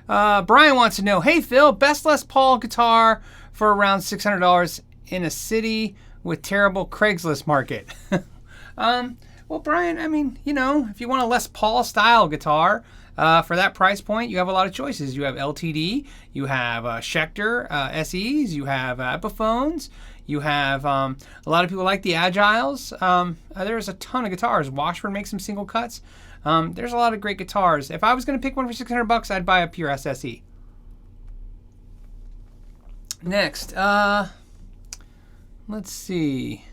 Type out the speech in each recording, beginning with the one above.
Brian wants to know, hey Phil, best Les Paul guitar for around $600 in a city with terrible Craigslist market. Well, Brian, I mean, you know, if you want a Les Paul style guitar for that price point, you have a lot of choices. You have LTD, you have Schecter SEs, you have Epiphones, you have a lot of people like the Agiles. There's a ton of guitars. Washburn makes some single cuts. There's a lot of great guitars. If I was going to pick one for $600, I'd buy a pure SSE. Next, let's see.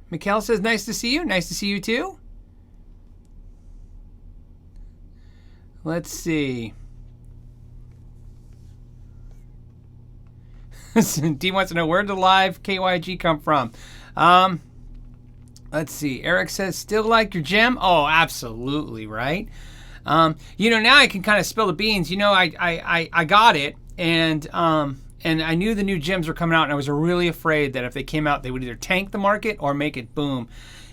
Mikkel says, nice to see you. Nice to see you too. Let's see. D wants to know, where did the live KYG come from? Let's see. Eric says, still like your gem? Oh, absolutely, right? You know, now I can kind of spill the beans. You know, I got it, and I knew the new gems were coming out, and I was really afraid that if they came out, they would either tank the market or make it boom.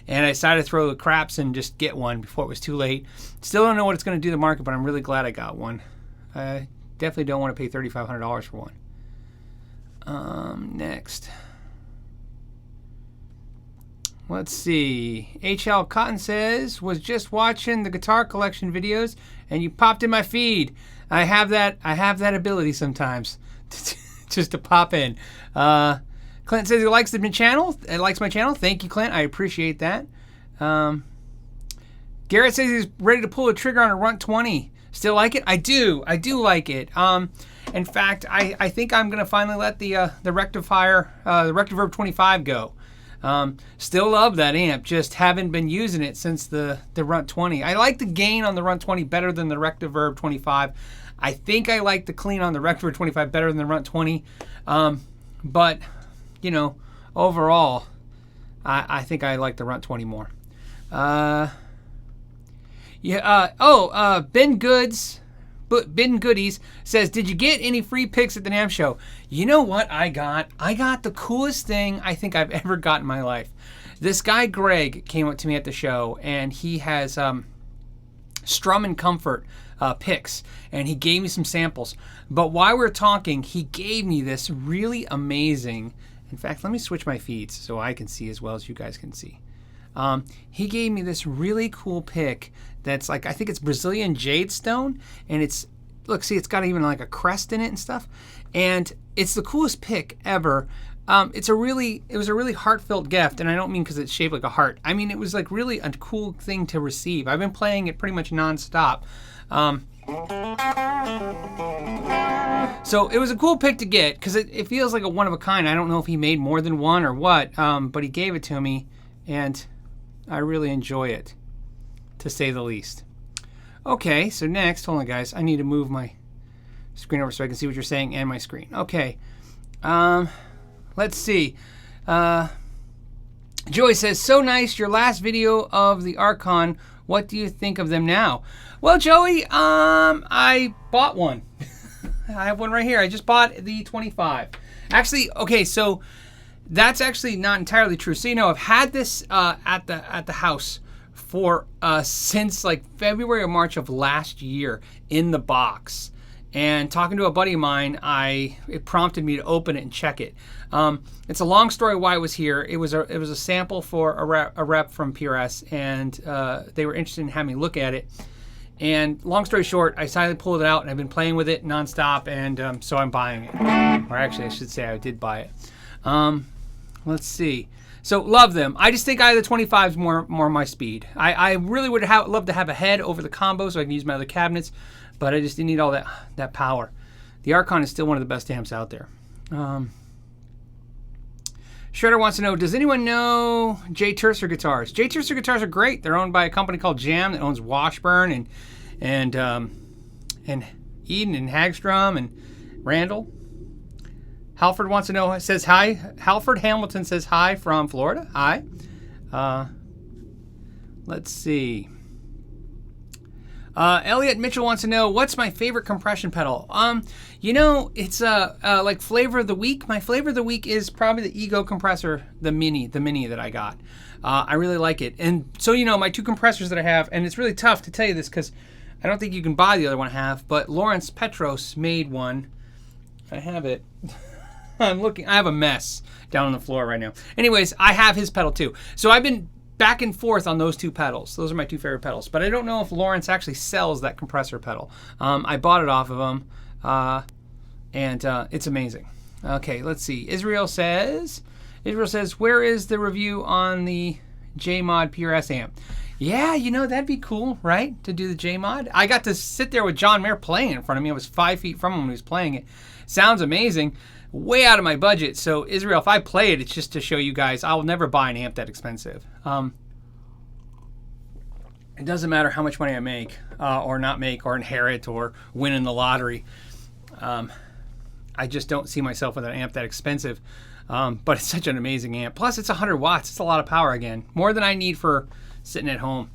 And I decided to throw the craps and just get one before it was too late. Still don't know what it's going to do to the market, but I'm really glad I got one. I definitely don't want to pay $3,500 for one. Next. Let's see. HL Cotton says, was just watching the guitar collection videos and you popped in my feed. I have that ability sometimes just to pop in. Clint says he likes the channel. He likes my channel. Thank you, Clint. I appreciate that. Garrett says he's ready to pull the trigger on a Runt 20. Still like it? I do like it. In fact, I think I'm gonna finally let the rectifier, the Rectiverb 25 go. Still love that amp, just haven't been using it since the Runt 20. I like the gain on the Runt 20 better than the Rectiverb 25. I think I like the clean on the Rectiverb 25 better than the Runt 20. But, you know, overall, I think I like the Runt 20 more. Ben Goodies says, did you get any free picks at the NAMM show? You know what I got? I got the coolest thing I think I've ever got in my life. This guy, Greg, came up to me at the show, and he has Strum and Comfort picks, and he gave me some samples. But while we were talking, he gave me this really amazing, in fact, let me switch my feeds so I can see as well as you guys can see. He gave me this really cool pick that's like, I think it's Brazilian jade stone, and it's, look, see, it's got even like a crest in it and stuff, and it's the coolest pick ever. It was a really heartfelt gift, and I don't mean because it's shaped like a heart. I mean, it was like really a cool thing to receive. I've been playing it pretty much nonstop. So it was a cool pick to get because it feels like a one of a kind. I don't know if he made more than one or what, but he gave it to me, and I really enjoy it, to say the least. Okay, so next, hold on guys, I need to move my screen over so I can see what you're saying and my screen. Okay, let's see. Joey says, so nice, your last video of the Archon, what do you think of them now? Well, Joey, I bought one. I have one right here. I just bought the 25. Actually, okay, so that's actually not entirely true. So, you know, I've had this at the house for since like February or March of last year in the box. And talking to a buddy of mine, it prompted me to open it and check it. It's a long story why it was here. It was a sample for a rep from PRS, and they were interested in having me look at it. And long story short, I decided to pull it out, and I've been playing with it nonstop, and so I'm buying it. Or actually, I should say I did buy it. Let's see. So love them. I just think the 25 is more my speed. I really would love to have a head over the combo so I can use my other cabinets, but I just didn't need all that power. The Archon is still one of the best amps out there. Shredder wants to know, does anyone know Jay Tercer guitars? Jay Tercer guitars are great. They're owned by a company called Jam that owns Washburn and Eden and Hagstrom and Randall. Halford wants to know, says hi. Halford Hamilton says hi from Florida. Hi. Let's see. Elliot Mitchell wants to know, what's my favorite compression pedal? You know, it's like flavor of the week. My flavor of the week is probably the Ego compressor, the mini that I got. I really like it. And so, you know, my two compressors that I have, and it's really tough to tell you this because I don't think you can buy the other one half, but Lawrence Petros made one. I have it. I'm looking. I have a mess down on the floor right now. Anyways, I have his pedal too. So I've been back and forth on those two pedals. Those are my two favorite pedals. But I don't know if Lawrence actually sells that compressor pedal. I bought it off of him, and it's amazing. Okay, let's see. Israel says, where is the review on the J-Mod PRS amp? Yeah, you know, that'd be cool, right? To do the J-Mod. I got to sit there with John Mayer playing in front of me. I was 5 feet from him when he was playing it. Sounds amazing. Way out of my budget. So, Israel, if I play it, it's just to show you guys I'll never buy an amp that expensive. It doesn't matter how much money I make or not make or inherit or win in the lottery. I just don't see myself with an amp that expensive. But it's such an amazing amp. Plus, it's 100 watts. It's a lot of power again. More than I need for sitting at home.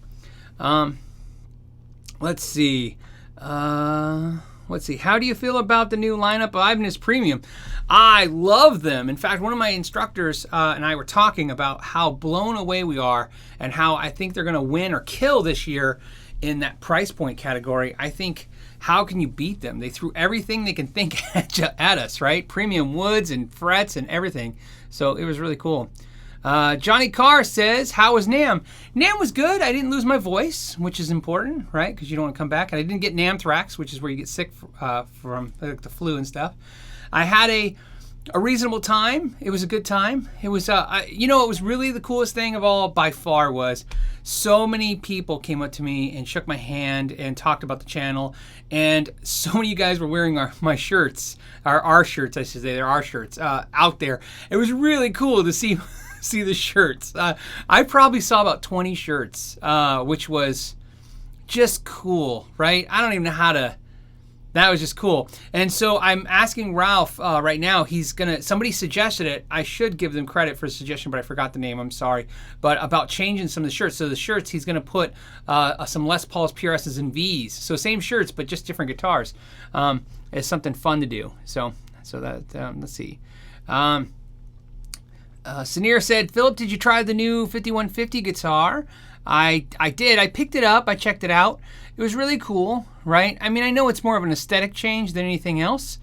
Let's see. How do you feel about the new lineup of Ibanez Premium? I love them. In fact, one of my instructors and I were talking about how blown away we are and how I think they're going to win or kill this year in that price point category. I think, how can you beat them? They threw everything they can think at us, right? Premium woods and frets and everything. So it was really cool. Johnny Carr says, how was NAMM? NAMM was good. I didn't lose my voice, which is important, right? Because you don't want to come back. And I didn't get NAMthrax, which is where you get sick from like the flu and stuff. I had a reasonable time. It was a good time. It was, it was really the coolest thing of all by far was so many people came up to me and shook my hand and talked about the channel. And so many of you guys were wearing my shirts, our shirts, I should say. They're our shirts out there. It was really cool to see the shirts. I probably saw about 20 shirts, which was just cool, right? I don't even know how to. That was just cool. And so I'm asking Ralph right now. Somebody suggested it. I should give them credit for the suggestion, but I forgot the name. I'm sorry. But about changing some of the shirts. So the shirts, he's going to put some Les Pauls, PRSs, and Vs. So same shirts, but just different guitars. It's something fun to do. So that let's see. Sanir said, Philip, did you try the new 5150 guitar? I did. I picked it up. I checked it out. It was really cool, right? I mean, I know it's more of an aesthetic change than anything else.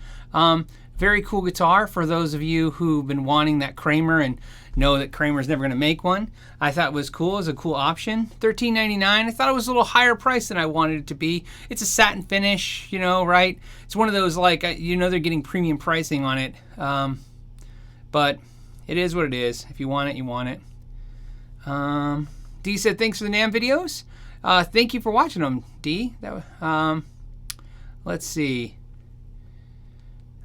Very cool guitar for those of you who've been wanting that Kramer and know that Kramer's never going to make one. I thought it was cool. It was a cool option. $13.99. I thought it was a little higher price than I wanted it to be. It's a satin finish, right? It's one of those, like, they're getting premium pricing on it. But it is what it is. If you want it, you want it. D said, thanks for the NAMM videos. Thank you for watching them, D. Let's see.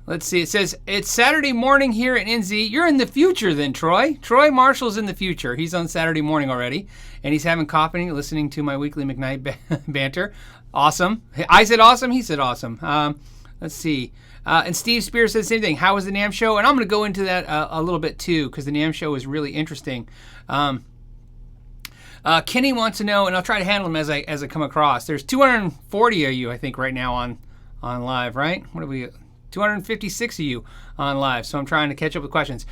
It says, it's Saturday morning here at NZ. You're in the future then, Troy. Troy Marshall's in the future. He's on Saturday morning already. And he's having coffee, listening to my weekly McKnight banter. Awesome. I said awesome. He said awesome. Let's see. And Steve Spears said the same thing. How was the NAMM show? And I'm going to go into that a little bit too, because the NAMM show was really interesting. Kenny wants to know, and I'll try to handle them as I come across. There's 240 of you, I think, right now on live, right? What are we? 256 of you on live, so I'm trying to catch up with questions.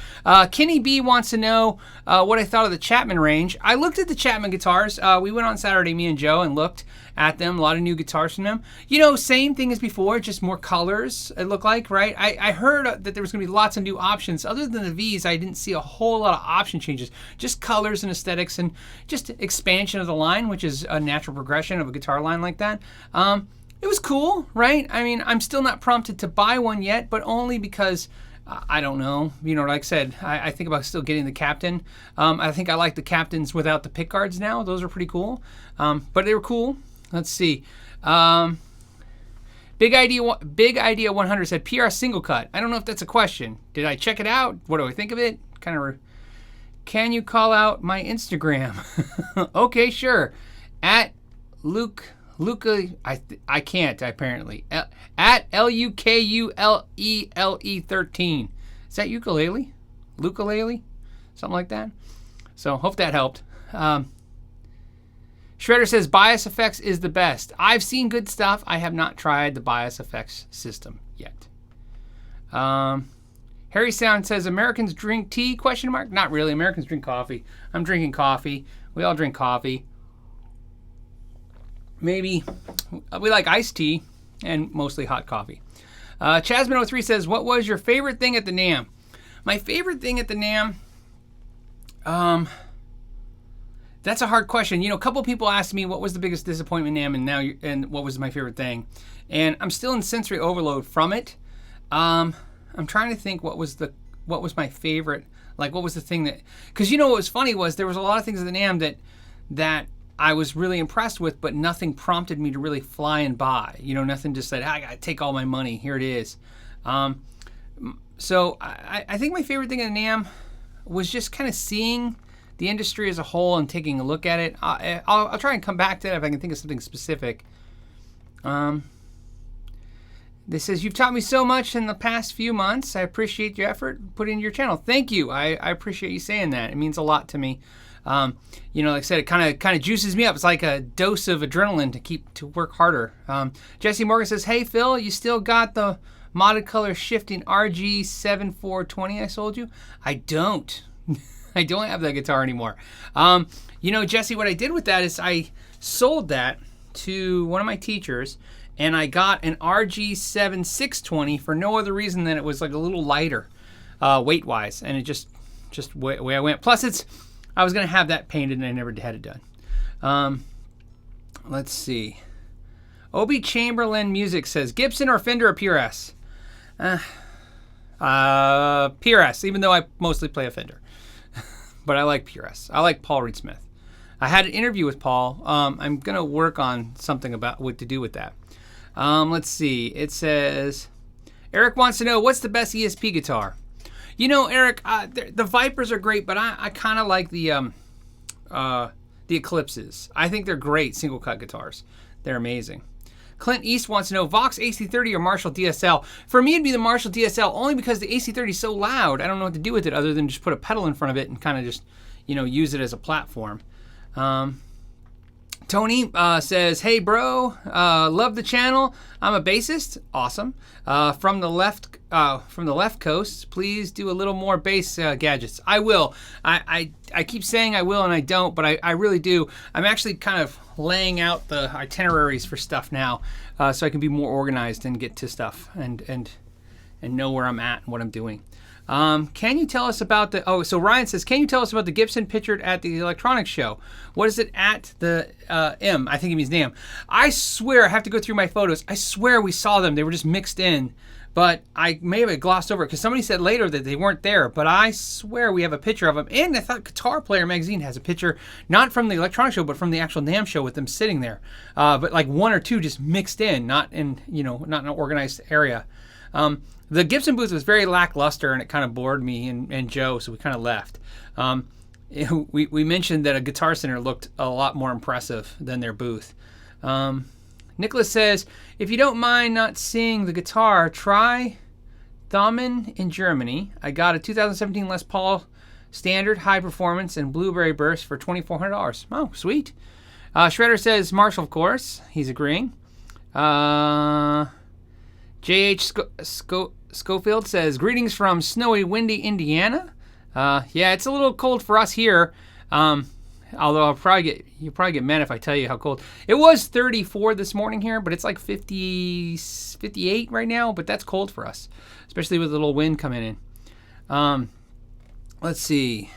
Kenny B wants to know what I thought of the Chapman range. I looked at the Chapman guitars. We went on Saturday, me and Joe, and looked at them. A lot of new guitars from them. Same thing as before, just more colors, it looked like, right? I heard that there was going to be lots of new options. Other than the Vs, I didn't see a whole lot of option changes. Just colors and aesthetics and just expansion of the line, which is a natural progression of a guitar line like that. It was cool, right? I mean, I'm still not prompted to buy one yet, but only because I don't know. Like I said, I think about still getting the Captain. I think I like the Captains without the pick guards now. Those are pretty cool. But they were cool. Let's see. Big Idea 100 said PR single cut. I don't know if that's a question. Did I check it out? What do I think of it? Can you call out my Instagram? Okay, sure. At Luca, I can't apparently. At LUKULELE13. Is that ukulele? Lukulele? Something like that. So hope that helped. Shredder says Bias Effects is the best. I've seen good stuff. I have not tried the Bias Effects system yet. Harry Sound says Americans drink tea? ? Not really. Americans drink coffee. I'm drinking coffee. We all drink coffee. maybe we like iced tea and mostly hot coffee. Chasman03 says, what was your favorite thing at the NAMM? My favorite thing at the NAMM, that's a hard question. You know, a couple people asked me what was the biggest disappointment in NAMM and what was my favorite thing. And I'm still in sensory overload from it. I'm trying to think what was my favorite, like what was the thing that, because you know what was funny was there was a lot of things at the NAMM that I was really impressed with, but nothing prompted me to really fly and buy. You know, nothing just said, I gotta take all my money, here it is. So I think my favorite thing at the NAMM was just kind of seeing the industry as a whole and taking a look at it. I'll try and come back to that if I can think of something specific. This says, you've taught me so much in the past few months. I appreciate your effort put into your channel. Thank you. I appreciate you saying that. It means a lot to me. You know, like I said, it kind of juices me up. It's like a dose of adrenaline to work harder. Jesse Morgan says, hey, Phil, you still got the modded color shifting RG7420 I sold you? I don't. I don't have that guitar anymore. You know, Jesse, what I did with that is I sold that to one of my teachers, and I got an RG7620 for no other reason than it was like a little lighter weight wise, and it just way I went. Plus, I was gonna have that painted, and I never had it done. Let's see. Obi Chamberlain Music says, Gibson or Fender or PRS? PRS, even though I mostly play a Fender. But I like PRS. I like Paul Reed Smith. I had an interview with Paul. I'm gonna work on something about what to do with that. Let's see. It says, Eric wants to know, what's the best ESP guitar? You know, Eric, the Vipers are great, but I kind of like the Eclipses. I think they're great single cut guitars. They're amazing. Clint East wants to know, Vox AC30 or Marshall DSL? For me, it'd be the Marshall DSL, only because the AC30 is so loud. I don't know what to do with it other than just put a pedal in front of it and kind of just, you know, use it as a platform. Tony says, hey bro, love the channel. I'm a bassist. Awesome. From the left coast, please do a little more bass gadgets. I will. I keep saying I will and I don't, but I really do. I'm actually kind of laying out the itineraries for stuff now, so I can be more organized and get to stuff and know where I'm at and what I'm doing. Can you tell us about so Ryan says, can you tell us about the Gibson pictured at the electronics show? What is it at the M? I think it means NAMM. I swear, I have to go through my photos. I swear we saw them. They were just mixed in, but I may have glossed over it because somebody said later that they weren't there, but I swear we have a picture of them. And I thought Guitar Player magazine has a picture, not from the electronics show, but from the actual NAMM show with them sitting there. But like one or two just mixed in, not in, not in an organized area. The Gibson booth was very lackluster, and it kind of bored me and Joe, so we kind of left. We mentioned that a Guitar Center looked a lot more impressive than their booth. Nicholas says, if you don't mind not seeing the guitar, try Thamen in Germany. I got a 2017 Les Paul Standard High Performance and Blueberry Burst for $2,400. Oh, sweet. Shredder says Marshall, of course. He's agreeing. J.H. Schofield says, greetings from snowy, windy Indiana. Yeah, it's a little cold for us here. Although you'll probably get mad if I tell you how cold. It was 34 this morning here, but it's like 58 right now, but that's cold for us, especially with a little wind coming in. Let's see.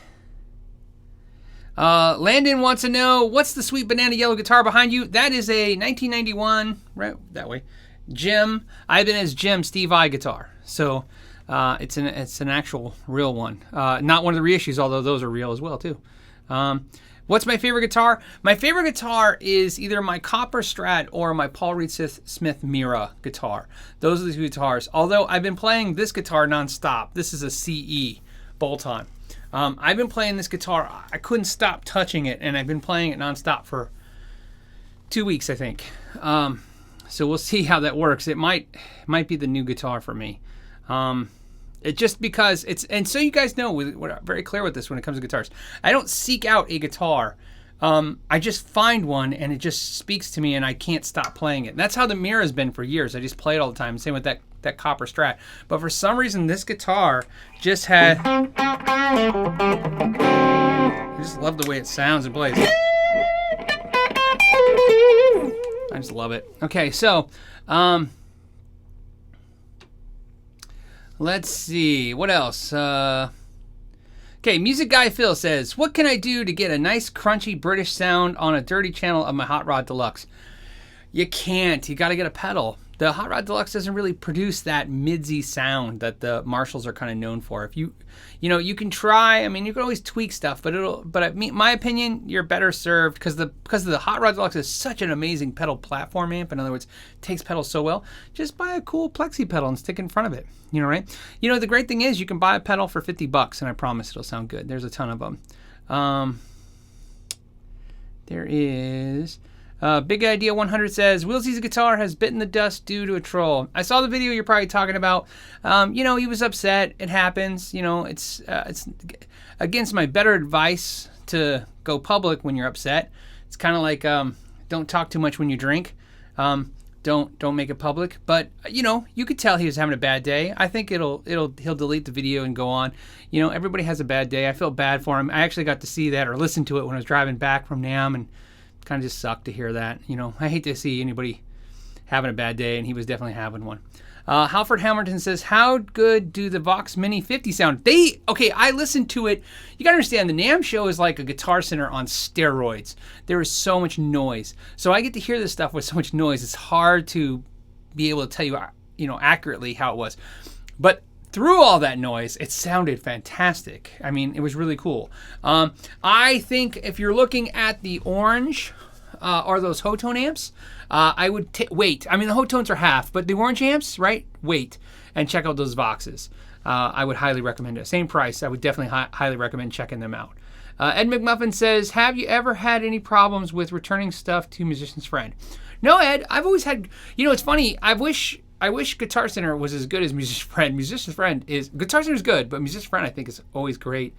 Landon wants to know, what's the sweet banana yellow guitar behind you? That is a 1991, right that way, Jim Ibanez Jim Steve I guitar. So it's an actual real one. Not one of the reissues, although those are real as well too. What's my favorite guitar? My favorite guitar is either my Copper Strat or my Paul Reed Smith Mira guitar. Those are the two guitars. Although I've been playing this guitar nonstop. This is a CE bolt-on. I've been playing this guitar. I couldn't stop touching it, and I've been playing it nonstop for 2 weeks, I think. So we'll see how that works. It might be the new guitar for me. It just because it's, and so you guys know, we're very clear with this when it comes to guitars. I don't seek out a guitar. I just find one and it just speaks to me and I can't stop playing it. And that's how the Mira has been for years. I just play it all the time. Same with that Copper Strat. But for some reason, this guitar just had, I just love the way it sounds and plays. I just love it. Okay, so let's see. What else? Okay, Music Guy Phil says, what can I do to get a nice crunchy British sound on a dirty channel of my Hot Rod Deluxe? You can't. You got to get a pedal. The Hot Rod Deluxe doesn't really produce that midsy sound that the Marshalls are kind of known for. If you you can try. I mean, you can always tweak stuff, but my opinion, you're better served because the Hot Rod Deluxe is such an amazing pedal platform amp. In other words, it takes pedals so well. Just buy a cool plexi pedal and stick it in front of it. Right? The great thing is you can buy a pedal for $50, and I promise it'll sound good. There's a ton of them. There is. Big Idea 100 says, Willsy's guitar has bitten the dust due to a troll. I saw the video you're probably talking about. He was upset. It happens. It's against my better advice to go public when you're upset. It's kind of like don't talk too much when you drink. Don't make it public. But you could tell he was having a bad day. I think he'll delete the video and go on. Everybody has a bad day. I feel bad for him. I actually got to see that or listen to it when I was driving back from NAMM, and kind of just sucked to hear that. I hate to see anybody having a bad day, and he was definitely having one. Halford Hamilton says, how good do the Vox Mini 50 sound? I listened to it. You gotta understand, the NAMM show is like a Guitar Center on steroids. There is so much noise. So I get to hear this stuff with so much noise. It's hard to be able to tell you, accurately how it was. But through all that noise, it sounded fantastic. I mean, it was really cool. I think if you're looking at the orange or those Hotone amps, I would wait. I mean, the Hotones are half, but the orange amps, right? Wait and check out those Voxes. I would highly recommend it. Same price. I would definitely highly recommend checking them out. Ed McMuffin says, have you ever had any problems with returning stuff to Musician's Friend? No, Ed. I've always had. It's funny. I wish Guitar Center was as good as Musician's Friend. Musician's Friend Guitar Center is good, but Musician's Friend I think is always great.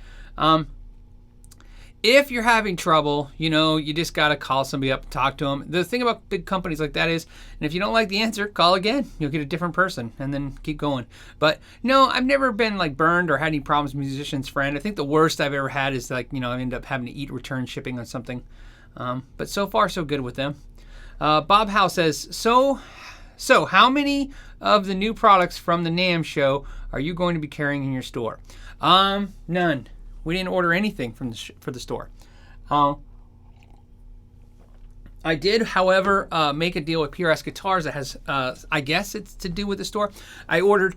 If you're having trouble, you just got to call somebody up and talk to them. The thing about big companies like that is, and if you don't like the answer, call again. You'll get a different person and then keep going. But no, I've never been burned or had any problems with Musician's Friend. I think the worst I've ever had is I end up having to eat return shipping on something. But so far so good with them. Bob Howe says, So, how many of the new products from the NAMM show are you going to be carrying in your store? None. We didn't order anything for the store. I did, however, make a deal with PRS Guitars that has, I guess it's to do with the store. I ordered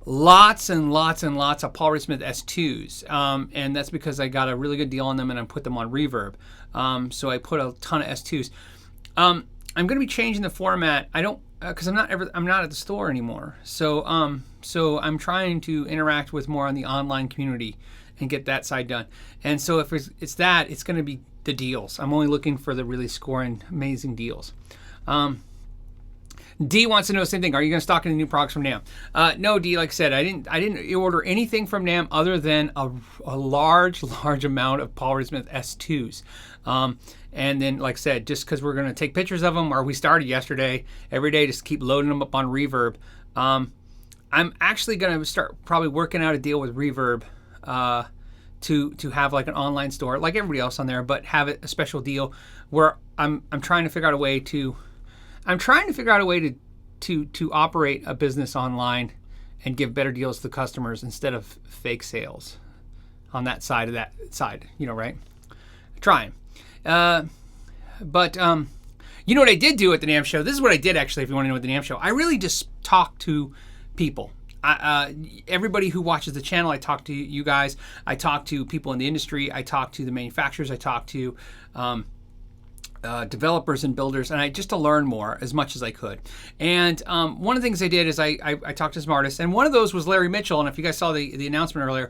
lots and lots and lots of Paul Reed Smith S2s, and that's because I got a really good deal on them and I put them on Reverb. So I put a ton of S2s. I'm going to be changing the format. Because I'm not at the store anymore. So I'm trying to interact with more on the online community and get that side done. And so if it's that, it's going to be the deals. I'm only looking for the really scoring amazing deals. D wants to know the same thing. Are you going to stock any new products from NAMM? No, D. Like I said, I didn't order anything from NAMM other than a large amount of Paul Reed Smith S2s. And then, like I said, just because we're going to take pictures of them, or we started yesterday, every day just keep loading them up on Reverb. I'm actually going to start probably working out a deal with Reverb to have like an online store, like everybody else on there, but have it a special deal where I'm trying to figure out a way to operate a business online and give better deals to customers instead of fake sales on that side, right? Trying. But what I did do at the NAMM show? This is what I did actually, if you want to know what the NAMM show. I really just talked to people. Everybody who watches the channel, I talk to you guys. I talk to people in the industry. I talk to the manufacturers. I talk to developers and builders, and just to learn more as much as I could. And one of the things I did is I talked to some artists, and one of those was Larry Mitchell. And if you guys saw the announcement earlier,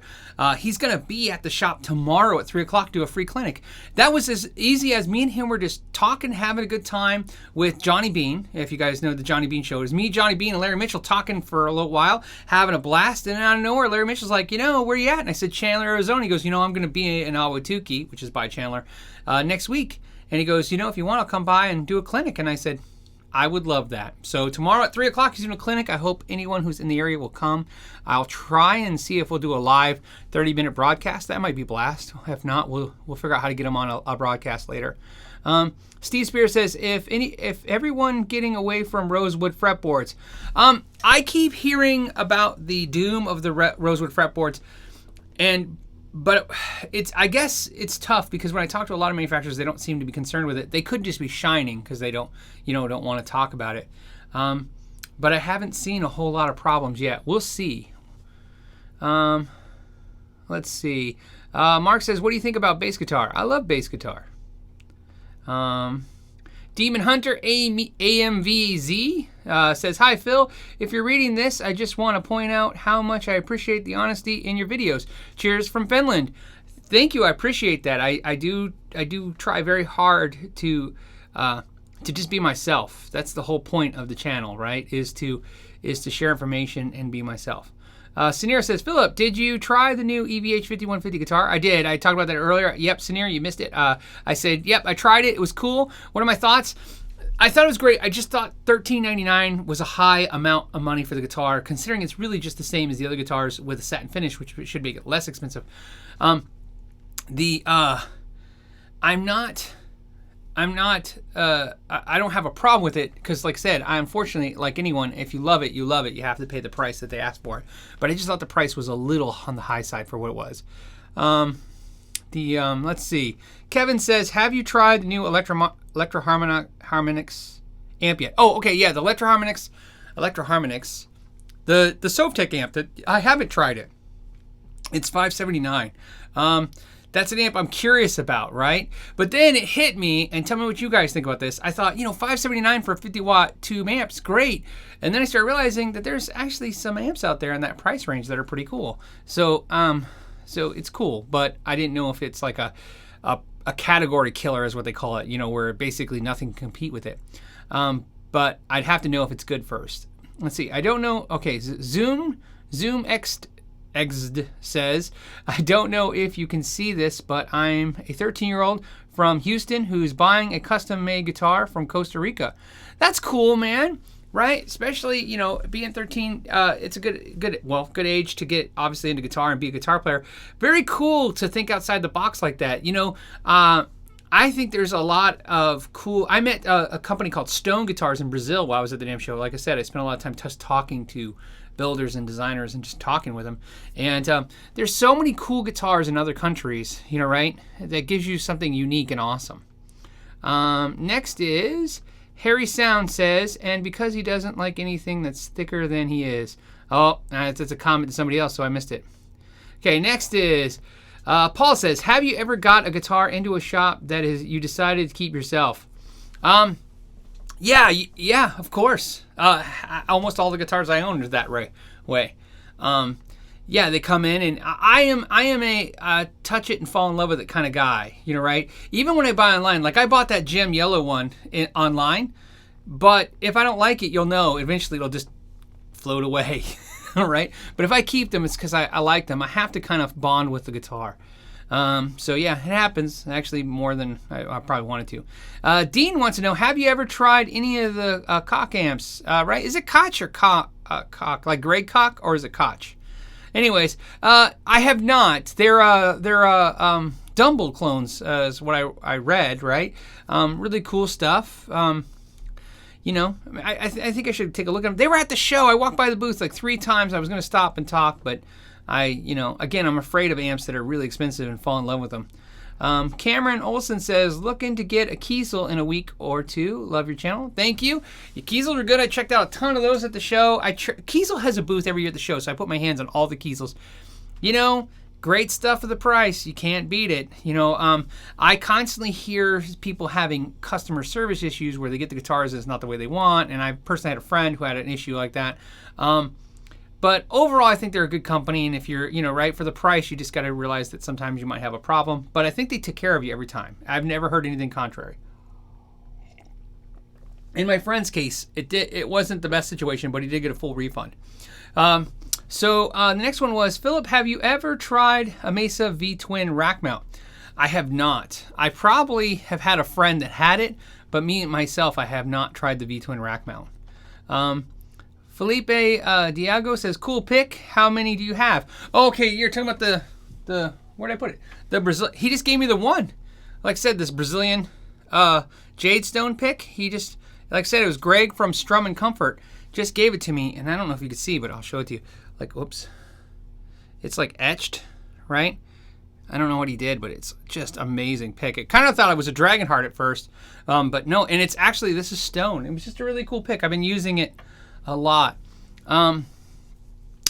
he's going to be at the shop tomorrow at 3 o'clock to do a free clinic. That was as easy as me and him were just talking, having a good time with Johnny Bean. If you guys know the Johnny Bean show, it was me, Johnny Bean, and Larry Mitchell talking for a little while, having a blast. And out of nowhere, Larry Mitchell's like, where you at? And I said, Chandler, Arizona. He goes, I'm going to be in Ahwatukee, which is by Chandler, next week. And he goes, if you want, I'll come by and do a clinic. And I said, I would love that. So tomorrow at 3 o'clock, he's doing a clinic. I hope anyone who's in the area will come. I'll try and see if we'll do a live 30-minute broadcast. That might be a blast. If not, we'll figure out how to get him on a broadcast later. Steve Spear says, if everyone getting away from rosewood fretboards. I keep hearing about the doom of the rosewood fretboards, but I guess it's tough because when I talk to a lot of manufacturers, they don't seem to be concerned with it. They could just be shining because they don't want to talk about it. But I haven't seen a whole lot of problems yet. We'll see. Let's see. Mark says, what do you think about bass guitar? I love bass guitar. Demon Hunter AMVZ says, hi, Phil. If you're reading this, I just want to point out how much I appreciate the honesty in your videos. Cheers from Finland. Thank you. I appreciate that. I do try very hard to just be myself. That's the whole point of the channel, right? Is to share information and be myself. Sanir says, Philip, did you try the new EVH 5150 guitar? I did. I talked about that earlier. Yep, Sanir, you missed it. I said, yep, I tried it. It was cool. What are my thoughts? I thought it was great. I just thought $13.99 was a high amount of money for the guitar, considering it's really just the same as the other guitars with a satin finish, which should make it less expensive. I don't have a problem with it because, like I said, I unfortunately, like anyone, if you love it, you love it. You have to pay the price that they ask for it. But I just thought the price was a little on the high side for what it was. Let's see. Kevin says, have you tried the new Electro-Harmonix amp yet? Oh, okay, yeah, the Electro-Harmonix, the Sovtek amp. That I haven't tried it. It's $579. That's an amp I'm curious about, right? But then it hit me, and tell me what you guys think about this. I thought, $579 for a 50-watt tube amp's great. And then I started realizing that there's actually some amps out there in that price range that are pretty cool. So it's cool, but I didn't know if it's like a category killer is what they call it, where basically nothing can compete with it. But I'd have to know if it's good first. Let's see. I don't know. Okay, Zoom Exd says, I don't know if you can see this, but I'm a 13-year-old from Houston who's buying a custom-made guitar from Costa Rica. That's cool, man, right? Especially, being 13, it's a good age to get obviously into guitar and be a guitar player. Very cool to think outside the box like that. I think there's a lot of cool. I met a company called Stone Guitars in Brazil while I was at the NAMM show. Like I said, I spent a lot of time just talking to builders and designers and just talking with them. And there's so many cool guitars in other countries, right? That gives you something unique and awesome. Next is Harry Sound says, and because he doesn't like anything that's thicker than he is. Oh, that's a comment to somebody else, so I missed it. Okay, next is Paul says, have you ever got a guitar into a shop that you decided to keep yourself? Yeah, of course. Almost all the guitars I own are that way. Yeah, they come in, and I am a touch it and fall in love with it kind of guy, right? Even when I buy online, like I bought that gem yellow one online, but if I don't like it, you'll know. Eventually, it'll just float away, right? But if I keep them, it's because I like them. I have to kind of bond with the guitar. So yeah, it happens actually more than I probably wanted to. Dean wants to know, have you ever tried any of the Koch amps? Right? Is it Koch or Koch? Like Greg Koch, or is it Koch? Anyways, I have not. They're Dumble clones, is what I read, right? Really cool stuff. I think I should take a look at them. They were at the show. I walked by the booth like 3 times. I was going to stop and talk, but again, I'm afraid of amps that are really expensive and fall in love with them. Cameron Olson says, looking to get a Kiesel in a week or 2. Love your channel. Thank you. Your Kiesels are good. I checked out a ton of those at the show. Kiesel has a booth every year at the show, so I put my hands on all the Kiesels. Great stuff for the price. You can't beat it. I constantly hear people having customer service issues where they get the guitars and it's not the way they want, and I personally had a friend who had an issue like that. But overall, I think they're a good company, and if you're, right for the price, you just got to realize that sometimes you might have a problem. But I think they took care of you every time. I've never heard anything contrary. In my friend's case, it wasn't the best situation, but he did get a full refund. So the next one was, Philip, have you ever tried a Mesa V-Twin rack mount? I have not. I probably have had a friend that had it, but me myself, I have not tried the V-Twin rack mount. Felipe Diago says, cool pick. How many do you have? Oh, okay, you're talking about the where did I put it? The Brazil. He just gave me the one. Like I said, this Brazilian Jade Stone pick. He just, like I said, it was Greg from Strum and Comfort. Just gave it to me, and I don't know if you can see, but I'll show it to you. Like, whoops. It's like etched, right? I don't know what he did, but it's just amazing pick. It kind of thought it was a Dragonheart at first, but no. And it's actually, this is stone. It was just a really cool pick. I've been using it a lot.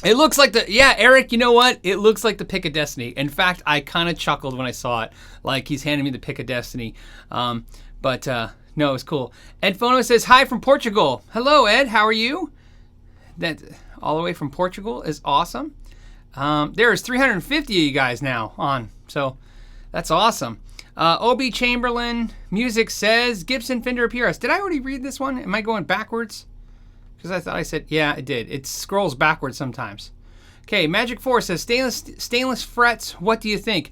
It looks like Eric, you know what? It looks like the pick of Destiny. In fact, I kind of chuckled when I saw it. Like he's handing me the pick of Destiny. But no, it was cool. Ed Fono says, hi from Portugal. Hello, Ed. How are you? That all the way from Portugal is awesome. There's 350 of you guys now on. So that's awesome. OB Chamberlain Music says, Gibson Fender PRS. Did I already read this one? Am I going backwards? Because I thought I said, yeah, it did. It scrolls backwards sometimes. Okay, Magic 4 says, stainless frets, what do you think?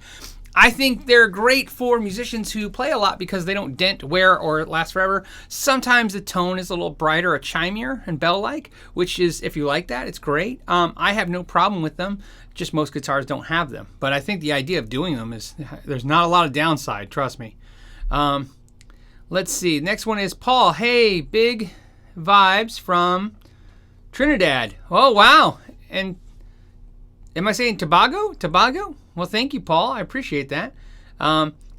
I think they're great for musicians who play a lot because they don't dent, wear, or last forever. Sometimes the tone is a little brighter or chimier and bell-like, which is, if you like that, it's great. I have no problem with them. Just most guitars don't have them. But I think the idea of doing them is, there's not a lot of downside, trust me. Let's see. Next one is Paul. Hey, big vibes from Trinidad. Oh, wow. And am I saying Tobago? Tobago? Well, thank you, Paul. I appreciate that.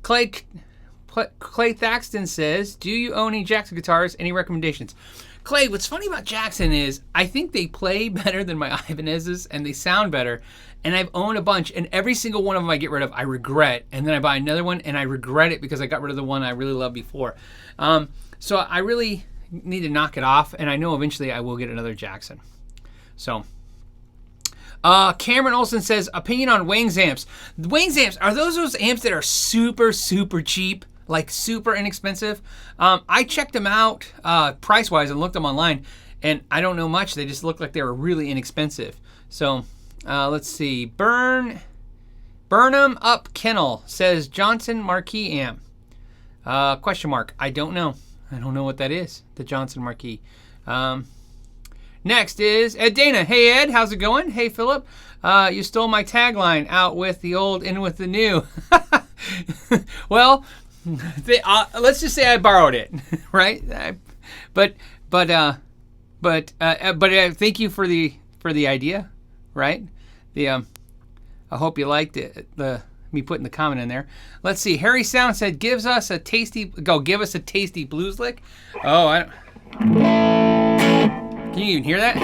Clay Thaxton says, do you own any Jackson guitars? Any recommendations? Clay, what's funny about Jackson is I think they play better than my Ibanez's and they sound better. And I've owned a bunch, and every single one of them I get rid of, I regret. And then I buy another one, and I regret it because I got rid of the one I really loved before. So I really need to knock it off, and I know eventually I will get another Jackson. So... Cameron Olson says, opinion on Wings amps. The Wings amps, are those amps that are super, super cheap? Like super inexpensive? I checked them out price-wise and looked them online, and I don't know much. They just looked like they were really inexpensive. So, let's see. Burnham Up Kennel says, Johnson Marquis amp. Question mark. I don't know. I don't know what that is, the Johnson Marquis. Next is Ed Dana. Hey, Ed, how's it going? Hey, Philip, you stole my tagline, out with the old, in with the new. Well, let's just say I borrowed it, right? But thank you for the idea, right? I hope you liked it. Me putting the comment in there. Let's see. Harry Sound said, give us a tasty blues lick. Oh, can you even hear that?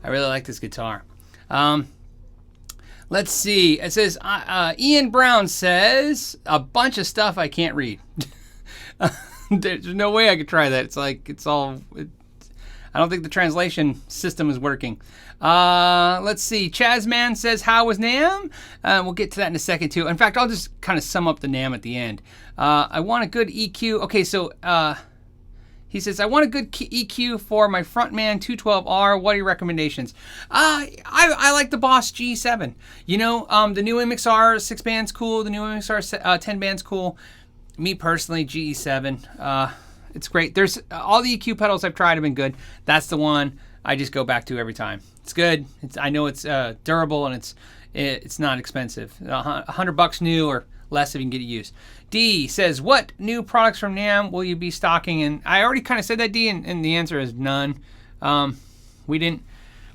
I really like this guitar. Let's see. It says, Ian Brown says, a bunch of stuff I can't read. There's no way I could try that. I don't think the translation system is working. Let's see. Chazman says, how was NAMM? We'll get to that in a second, too. In fact, I'll just kind of sum up the NAMM at the end. I want a good EQ. Okay, so he says, I want a good EQ for my Frontman 212R. What are your recommendations? I like the Boss G7. You know, the new MXR 6 band's cool. The new MXR 10 band's cool. Me personally, GE7. It's great. There's all the EQ pedals I've tried have been good. That's the one I just go back to every time. It's good. I know it's durable and it's not expensive. $100 new or less if you can get it used. D says, what new products from NAMM will you be stocking? And I already kind of said that, D, and the answer is none. We didn't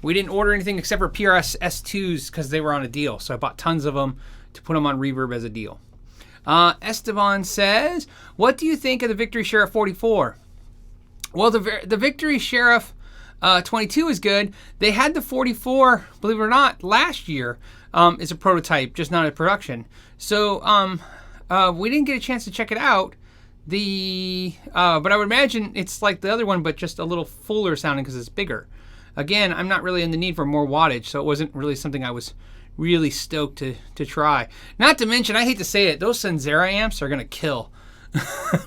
order anything except for PRS S2s because they were on a deal. So I bought tons of them to put them on Reverb as a deal. Esteban says, what do you think of the Victory Sheriff 44? Well, the Victory Sheriff 22 is good. They had the 44, believe it or not, last year as a prototype, just not a production. So we didn't get a chance to check it out. But I would imagine it's like the other one, but just a little fuller sounding because it's bigger. Again, I'm not really in the need for more wattage, so it wasn't really something I was really stoked to try. Not to mention, I hate to say it, those Sunzera amps are going to kill.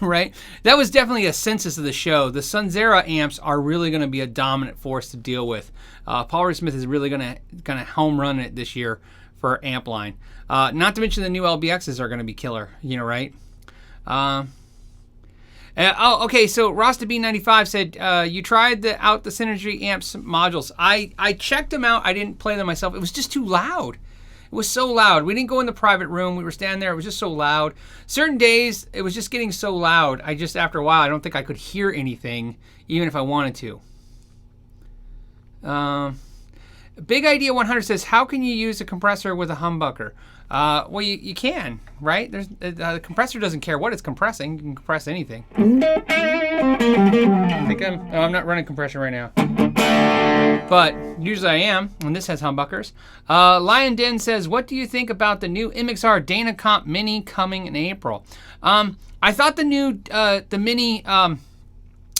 Right? That was definitely a census of the show. The Sunzera amps are really going to be a dominant force to deal with. Paul Reed Smith is really going to home run it this year for amp line. Not to mention the new LBXs are going to be killer, right? Okay. So RostaB95 said you tried out the Synergy amps modules. I checked them out. I didn't play them myself. It was just too loud. It was so loud. We didn't go in the private room. We were standing there. It was just so loud. Certain days, it was just getting so loud. After a while, I don't think I could hear anything, even if I wanted to. Big Idea 100 says, how can you use a compressor with a humbucker? Well, you can, right? The compressor doesn't care what it's compressing. You can compress anything. I'm not running compression right now. But usually I am, and this has humbuckers. Lion Den says, what do you think about the new MXR Dana Comp Mini coming in April? I thought the new, the Mini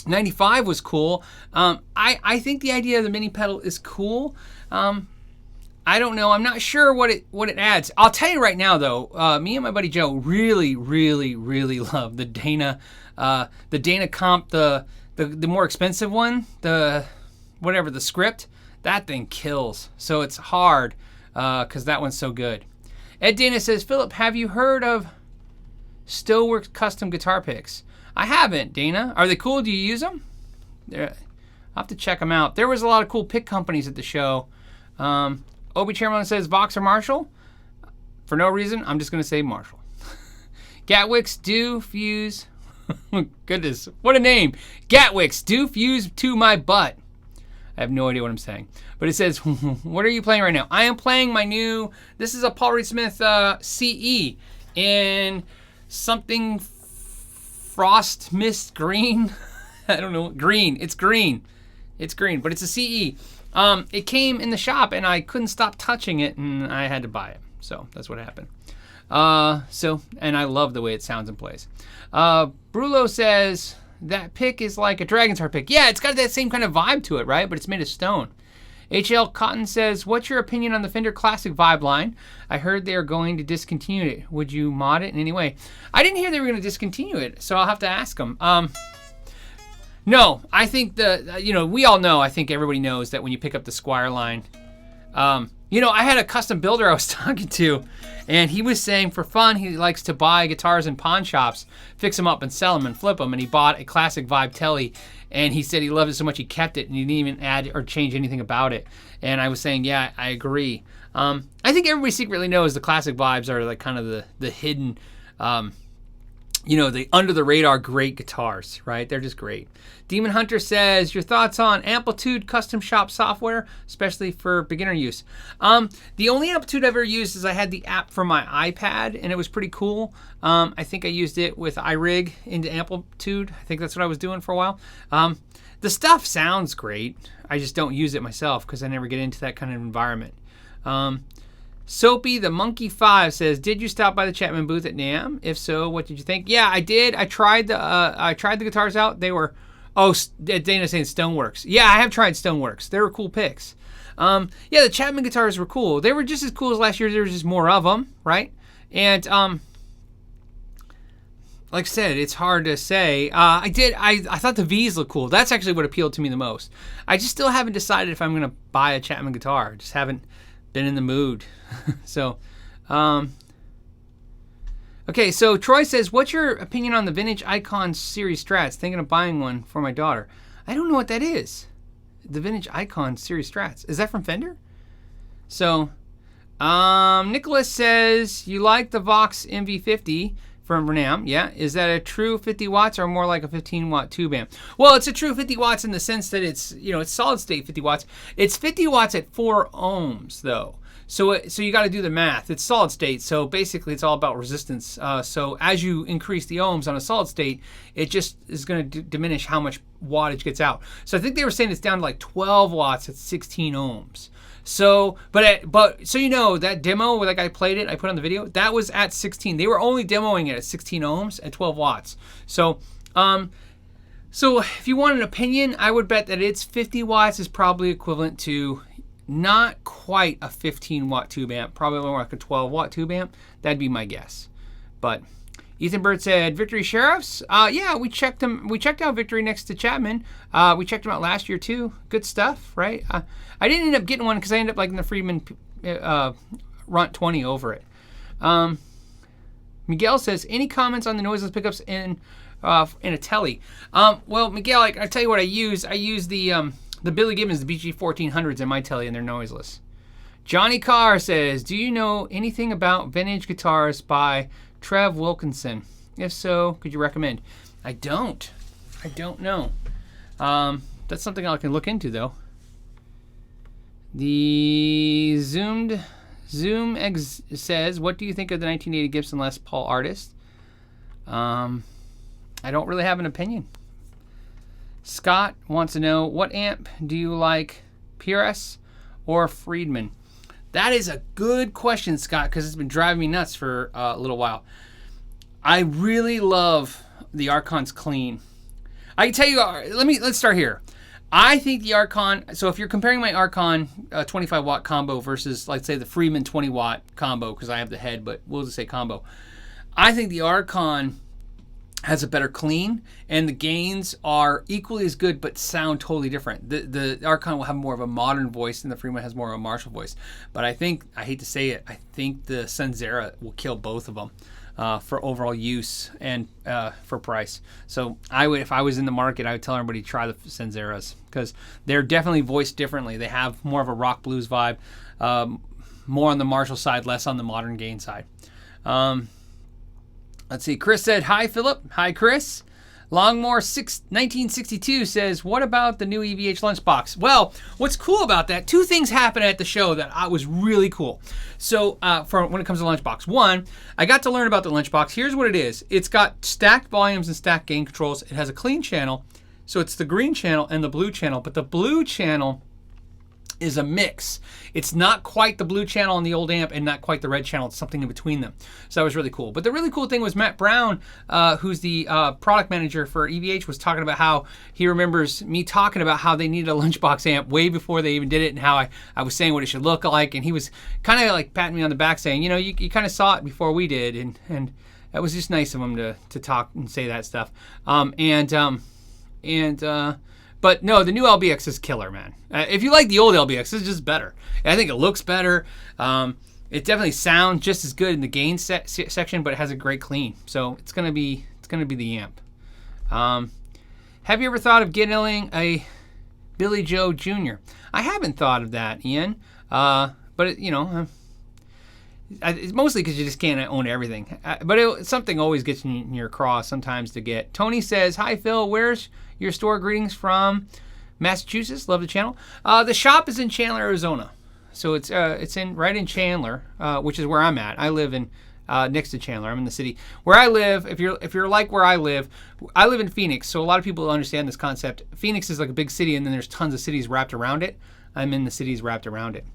95 was cool. I think the idea of the Mini pedal is cool. I don't know. I'm not sure what it adds. I'll tell you right now, though, me and my buddy Joe really, really, really love the Dana Comp, the more expensive one, the script. That thing kills. So it's hard because that one's so good. Ed Dana says, Philip, have you heard of Stowworks custom guitar picks? I haven't, Dana. Are they cool? Do you use them? I'll have to check them out. There was a lot of cool pick companies at the show. Obi Chairman says, Vox or Marshall? For no reason, I'm just going to say Marshall. Gatwick's do fuse. Goodness, what a name. Gatwick's do fuse to my butt. I have no idea what I'm saying. But it says, what are you playing right now? I am playing my new, this is a Paul Reed Smith CE in something frost mist green. I don't know, green. It's green. It's green, but it's a CE. It came in the shop and I couldn't stop touching it and I had to buy it. So that's what happened. And I love the way it sounds and plays. Brulo says, that pick is like a Dragon's Heart pick. Yeah, it's got that same kind of vibe to it, right? But it's made of stone. HL Cotton says, what's your opinion on the Fender Classic Vibe line? I heard they are going to discontinue it. Would you mod it in any way? I didn't hear they were going to discontinue it, so I'll have to ask them. No, I think we all know, I think everybody knows that when you pick up the Squire line, I had a custom builder I was talking to, and he was saying for fun, he likes to buy guitars in pawn shops, fix them up and sell them and flip them, and he bought a Classic Vibe Telly, and he said he loved it so much he kept it, and he didn't even add or change anything about it. And I was saying, yeah, I agree. I think everybody secretly knows the Classic Vibes are like kind of the hidden, the under the radar great guitars, right? They're just great. Demon Hunter says, your thoughts on Amplitude custom shop software, especially for beginner use? The only Amplitude I've ever used is I had the app for my iPad, and it was pretty cool. I think I used it with iRig into Amplitude. I think that's what I was doing for a while. The stuff sounds great. I just don't use it myself because I never get into that kind of environment. Soapy the Monkey 5 says, did you stop by the Chapman booth at NAMM? If so, what did you think? Yeah, I did. I tried the guitars out. They were, Dana's saying Stoneworks. Yeah, I have tried Stoneworks. They were cool picks. Yeah, the Chapman guitars were cool. They were just as cool as last year. There was just more of them, right? And like I said, it's hard to say. I thought the V's looked cool. That's actually what appealed to me the most. I just still haven't decided if I'm going to buy a Chapman guitar. Just haven't been in the mood. So, okay, so Troy says, what's your opinion on the vintage Icon series Strats? Thinking of buying one for my daughter. I don't know what that is. The vintage Icon series Strats. Is that from Fender? So, Nicholas says, you like the Vox MV50 from NAMM. Yeah. Is that a true 50 watts or more like a 15 watt tube amp? Well, it's a true 50 watts in the sense that it's, it's solid state 50 watts. It's 50 watts at 4 ohms though. So you got to do the math. It's solid state. So basically it's all about resistance. So as you increase the ohms on a solid state, it just is going to diminish how much wattage gets out. So I think they were saying it's down to like 12 watts at 16 ohms. So, but that demo where that guy played it, I put on the video, that was at 16. They were only demoing it at 16 ohms at 12 watts. So, so if you want an opinion, I would bet that it's 50 watts is probably equivalent to not quite a 15 watt tube amp, probably more like a 12 watt tube amp. That'd be my guess. But Ethan Bird said, Victory Sheriffs? Yeah, we checked them. We checked out Victory next to Chapman. We checked them out last year too. Good stuff, right? I didn't end up getting one because I ended up liking the Friedman Runt 20 over it. Miguel says, any comments on the noiseless pickups in in a telly. Well, Miguel, I tell you what I use. I use the Billy Gibbons, the BG 1400s in my telly, and they're noiseless. Johnny Carr says, do you know anything about vintage guitars by Trev Wilkinson? If so, could you recommend? I don't know. That's something I can look into, though. The Zoom says, what do you think of the 1980 Gibson Les Paul Artist? I don't really have an opinion. Scott wants to know, what amp do you like, PRS or Friedman? That is a good question, Scott, because it's been driving me nuts for a little while. I really love the Archon's clean. I can tell you, let's start here. I think the Archon, so if you're comparing my Archon 25 watt combo versus, like, say, the Friedman 20 watt combo, because I have the head, but we'll just say combo. I think the Archon has a better clean, and the gains are equally as good but sound totally different. The Archon will have more of a modern voice, and the Friedman has more of a Marshall voice. But I think, I hate to say it, I think the Senzera will kill both of them for overall use and for price. So I would, if I was in the market, I would tell everybody to try the Senzeras, because they're definitely voiced differently. They have more of a rock blues vibe, more on the Marshall side, less on the modern gain side. Let's see. Chris said, hi, Philip. Hi, Chris. Longmore 1962 says, what about the new EVH lunchbox? Well, what's cool about that, two things happened at the show that was really cool. So for when it comes to lunchbox, one, I got to learn about the lunchbox. Here's what it is. It's got stacked volumes and stacked gain controls. It has a clean channel. So it's the green channel and the blue channel, but the blue channel is a mix. It's not quite the blue channel on the old amp and not quite the red channel. It's something in between them. So that was really cool. But the really cool thing was Matt Brown, who's the product manager for EVH, was talking about how he remembers me talking about how they needed a lunchbox amp way before they even did it, and how I was saying what it should look like. And he was kind of like patting me on the back saying, you know, you kind of saw it before we did. And that was just nice of him to talk and say that stuff. But no, the new LBX is killer, man. If you like the old LBX, it's just better. I think it looks better. It definitely sounds just as good in the gain section, but it has a great clean. So it's gonna be the amp. Have you ever thought of getting a Billy Joe Jr.? I haven't thought of that, Ian. But it's mostly because you just can't own everything. But something always gets in your craw sometimes to get. Tony says, hi, Phil. Where's your store? Greetings from Massachusetts. Love the channel. The shop is in Chandler, Arizona. So it's right in Chandler, which is where I'm at. I live in next to Chandler. I'm in the city. Where I live, if you're like where I live in Phoenix. So a lot of people understand this concept. Phoenix is like a big city, and then there's tons of cities wrapped around it. I'm in the cities wrapped around it.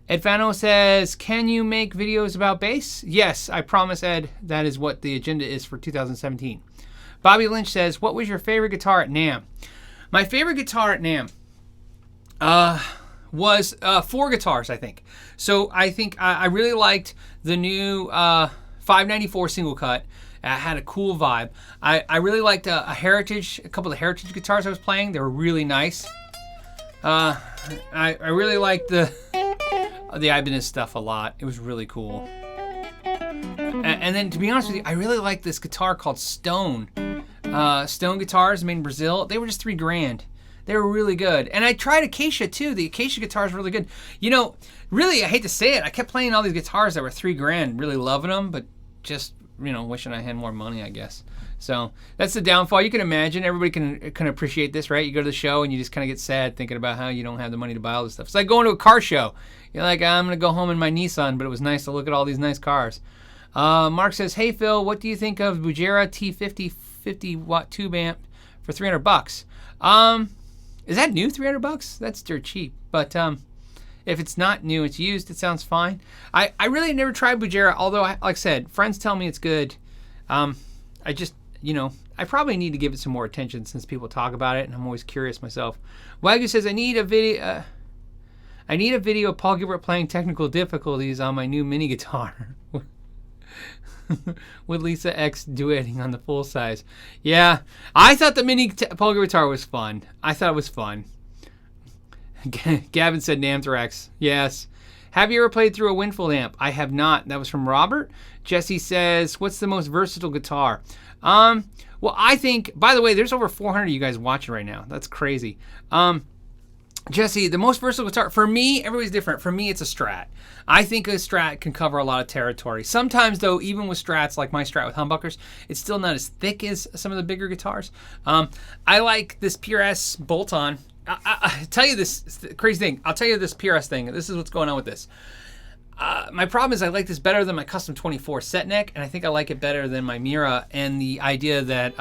Ed Fano says, can you make videos about bass? Yes, I promise, Ed. That is what the agenda is for 2017. Bobby Lynch says, what was your favorite guitar at NAMM? My favorite guitar at NAMM was 4 guitars, I think. So I think I really liked the new 594 single cut. It had a cool vibe. I really liked a couple of Heritage guitars I was playing. They were really nice. I really liked the Ibanez stuff a lot. It was really cool. And then, to be honest with you, I really like this guitar called Stone. Stone guitars made in Brazil. They were just $3,000. They were really good. And I tried Acacia too. The Acacia guitar is really good. You know, really, I hate to say it, I kept playing all these guitars that were $3,000, really loving them, but just, wishing I had more money, I guess. So that's the downfall. You can imagine, everybody can appreciate this, right? You go to the show and you just kind of get sad thinking about how you don't have the money to buy all this stuff. It's like going to a car show. You're like, I'm going to go home in my Nissan, but it was nice to look at all these nice cars. Mark says, hey, Phil, what do you think of Bujera T50 50-watt tube amp for $300? Is that new, $300? That's dirt cheap. But if it's not new, it's used, it sounds fine. I really never tried Bujera, although, like I said, friends tell me it's good. I just, I probably need to give it some more attention since people talk about it, and I'm always curious myself. Wagyu says, I need a video of Paul Gilbert playing technical difficulties on my new mini guitar. With Lisa X duetting on the full size. Yeah, I thought the mini Paul Gilbert guitar was fun. I thought it was fun. Gavin said Namthrax. Yes. Have you ever played through a Winfield amp? I have not. That was from Robert. Jesse says, what's the most versatile guitar? Well, I think, by the way, there's over 400 of you guys watching right now. That's crazy. Jesse, the most versatile guitar, for me, everybody's different. For me, it's a Strat. I think a Strat can cover a lot of territory. Sometimes, though, even with Strats, like my Strat with humbuckers, it's still not as thick as some of the bigger guitars. I like this PRS bolt-on. I tell you this crazy thing. I'll tell you this PRS thing. This is what's going on with this. My problem is I like this better than my Custom 24 set neck, and I think I like it better than my Mira, and the idea that...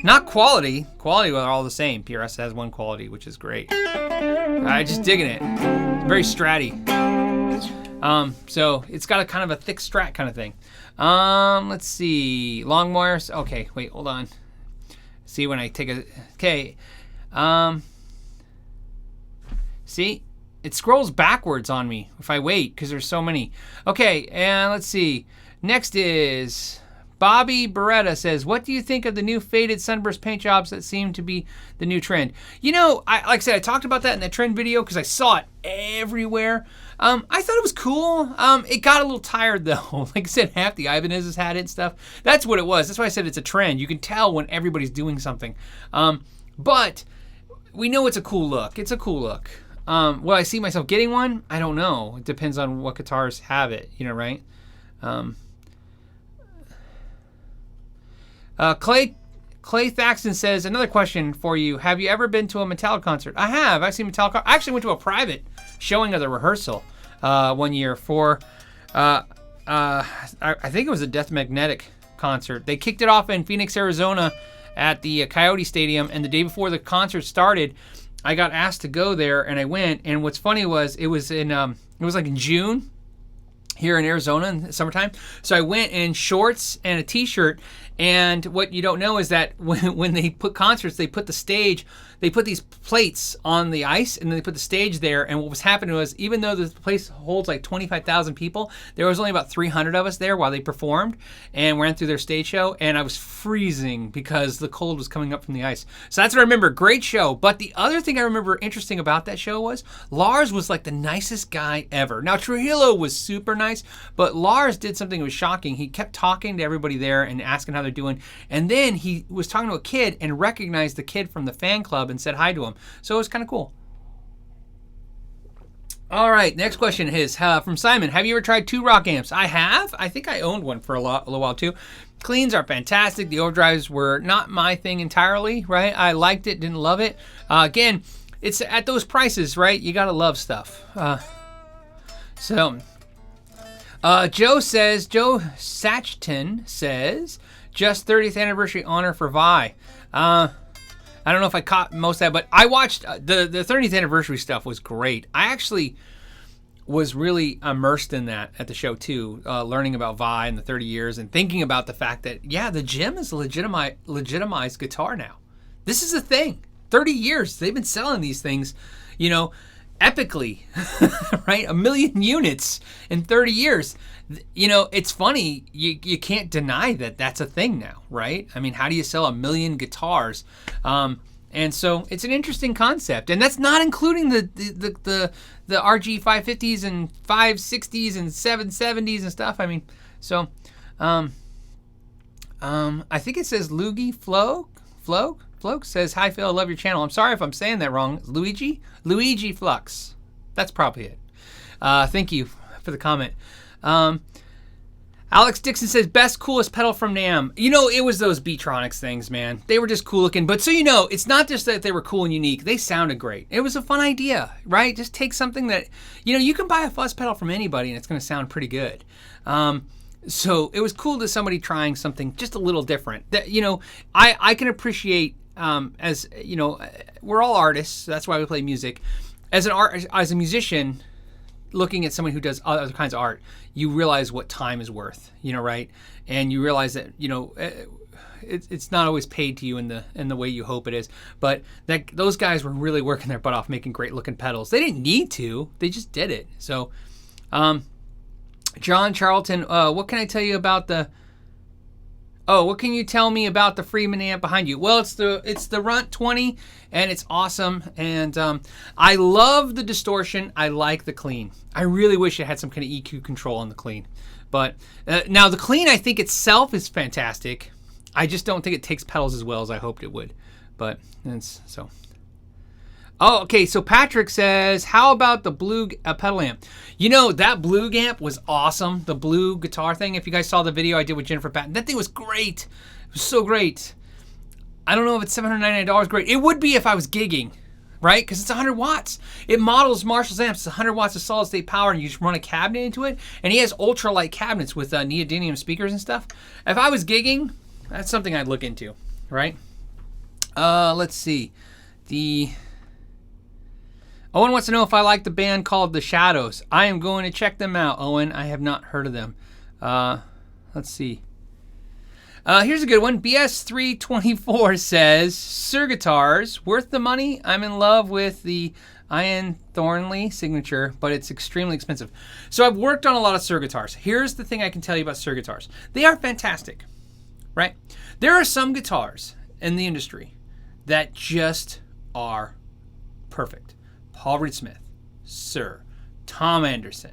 not quality. Quality are all the same. PRS has one quality, which is great. Just digging it. Very stratty. So it's got a kind of a thick Strat kind of thing. Let's see. Long wires. Okay, wait, hold on. See when I take a... Okay. See? It scrolls backwards on me if I wait because there's so many. Okay, and let's see. Next is... Bobby Beretta says, what do you think of the new faded sunburst paint jobs that seem to be the new trend? You know, like I said, I talked about that in that trend video because I saw it everywhere. I thought it was cool. It got a little tired though. Like I said, half the Ibanez's had it and stuff. That's what it was. That's why I said it's a trend. You can tell when everybody's doing something. But we know it's a cool look. It's a cool look. Will I see myself getting one? I don't know. It depends on what guitars have it, you know, right? Clay Thaxton says, another question for you. Have you ever been to a Metallica concert? I have. I've seen Metallica. I actually went to a private showing of the rehearsal one year for, I think it was a Death Magnetic concert. They kicked it off in Phoenix, Arizona at the Coyote Stadium, and the day before the concert started, I got asked to go there, and I went. And what's funny was it was like in June here in Arizona in the summertime. So I went in shorts and a t-shirt. And what you don't know is that when they put concerts, they put these plates on the ice, and then they put the stage there. And what was happening was, even though the place holds like 25,000 people, there was only about 300 of us there while they performed and ran through their stage show. And I was freezing because the cold was coming up from the ice. So that's what I remember. Great show. But the other thing I remember interesting about that show was Lars was like the nicest guy ever. Now Trujillo was super nice, but Lars did something that was shocking. He kept talking to everybody there and asking how they're doing. And then he was talking to a kid and recognized the kid from the fan club and said hi to him. So it was kind of cool. All right, next question is from Simon. Have you ever tried 2 rock amps? I have. I think I owned one for a little while too. Cleans are fantastic. The overdrives were not my thing entirely, right? I liked it, didn't love it. Again, it's at those prices, right? You gotta love stuff. Joe Sachton says, just 30th anniversary honor for Vi. I don't know if I caught most of that, but I watched the 30th anniversary stuff was great. I actually was really immersed in that at the show too, learning about Vi and the 30 years and thinking about the fact that, yeah, the Jim is a legitimized guitar now. This is a thing. 30 years. They've been selling these things, you know, epically, right? 1 million units in 30 years. You know, it's funny. You can't deny that that's a thing now, right? I mean, how do you sell 1 million guitars? And so it's an interesting concept, and that's not including the RG 550s and 560s and 770s and stuff. I mean, so I think it says Luigi Floke says, hi Phil, I love your channel. I'm sorry if I'm saying that wrong. Luigi Flux. That's probably it. Thank you for the comment. Alex Dixon says, best, coolest pedal from NAMM. You know, it was those Beatronics things, man. They were just cool looking. But so you know, it's not just that they were cool and unique. They sounded great. It was a fun idea, right? Just take something that, you know, you can buy a fuzz pedal from anybody and it's going to sound pretty good. So it was cool to somebody trying something just a little different. That, you know, I can appreciate, as, you know, we're all artists. That's why we play music. As a musician, looking at someone who does other kinds of art, you realize what time is worth, you know, right? And you realize that, you know, it's not always paid to you in the way you hope it is. But those guys were really working their butt off making great looking pedals. They didn't need to, they just did it. So, John Charlton, what can I tell you about what can you tell me about the Freeman amp behind you? Well, it's the Runt 20, and it's awesome. And I love the distortion. I like the clean. I really wish it had some kind of EQ control on the clean. But now the clean, I think itself is fantastic. I just don't think it takes pedals as well as I hoped it would. But it's so. Oh, okay. So Patrick says, how about the blue pedal amp? You know, that blue amp was awesome. The blue guitar thing. If you guys saw the video I did with Jennifer Patton, that thing was great. It was so great. I don't know if it's $799 great. It would be if I was gigging, right? Because it's 100 watts. It models Marshall's amps. It's 100 watts of solid state power, and you just run a cabinet into it. And he has ultralight cabinets with neodymium speakers and stuff. If I was gigging, that's something I'd look into, right? Let's see. Owen wants to know if I like the band called The Shadows. I am going to check them out, Owen. I have not heard of them. Let's see. Here's a good one. BS324 says, Sir Guitars, worth the money? I'm in love with the Ian Thornley signature, but it's extremely expensive. So I've worked on a lot of Sir Guitars. Here's the thing I can tell you about Sir Guitars. They are fantastic, right? There are some guitars in the industry that just are perfect. Paul Reed Smith, Sir, Tom Anderson,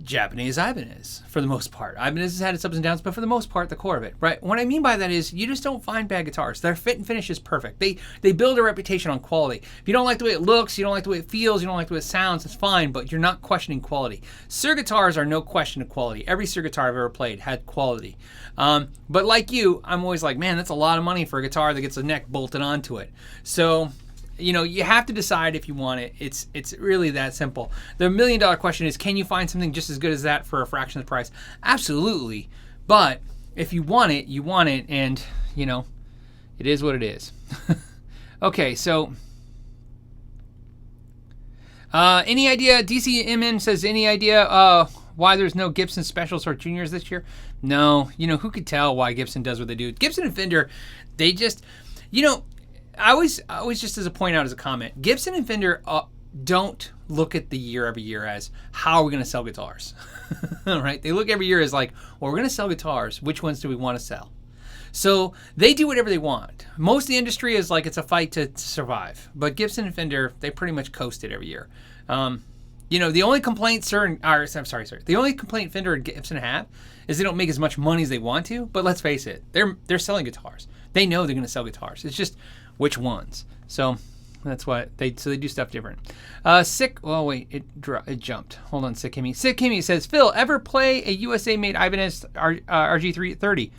Japanese Ibanez, for the most part. Ibanez has had its ups and downs, but for the most part, the core of it, right? What I mean by that is you just don't find bad guitars. Their fit and finish is perfect. They build a reputation on quality. If you don't like the way it looks, you don't like the way it feels, you don't like the way it sounds, it's fine, but you're not questioning quality. Sir guitars are no question of quality. Every Sir guitar I've ever played had quality. But like you, I'm always like, man, that's a lot of money for a guitar that gets a neck bolted onto it. So, you know, you have to decide if you want it. It's really that simple. The $1 million question is, can you find something just as good as that for a fraction of the price? Absolutely. But if you want it, you want it, and, you know, it is what it is. Okay, so any idea, DCMN says, any idea why there's no Gibson Specials or Juniors this year? No. You know, who could tell why Gibson does what they do? Gibson and Fender, they just, you know, I always just as a point out as a comment, Gibson and Fender don't look at the year every year as how are we going to sell guitars, right? They look every year as like, well, we're going to sell guitars. Which ones do we want to sell? So they do whatever they want. Most of the industry is like it's a fight to survive, but Gibson and Fender, they pretty much coast it every year. You know, the only complaint, the only complaint Fender and Gibson have is they don't make as much money as they want to. But let's face it, they're selling guitars. They know they're going to sell guitars. It's just which ones. So that's why they do stuff different. Sick. Oh wait, it jumped. Hold on, Sick Kimmy. Sick Kimmy says, Phil, ever play a USA made Ibanez RG330?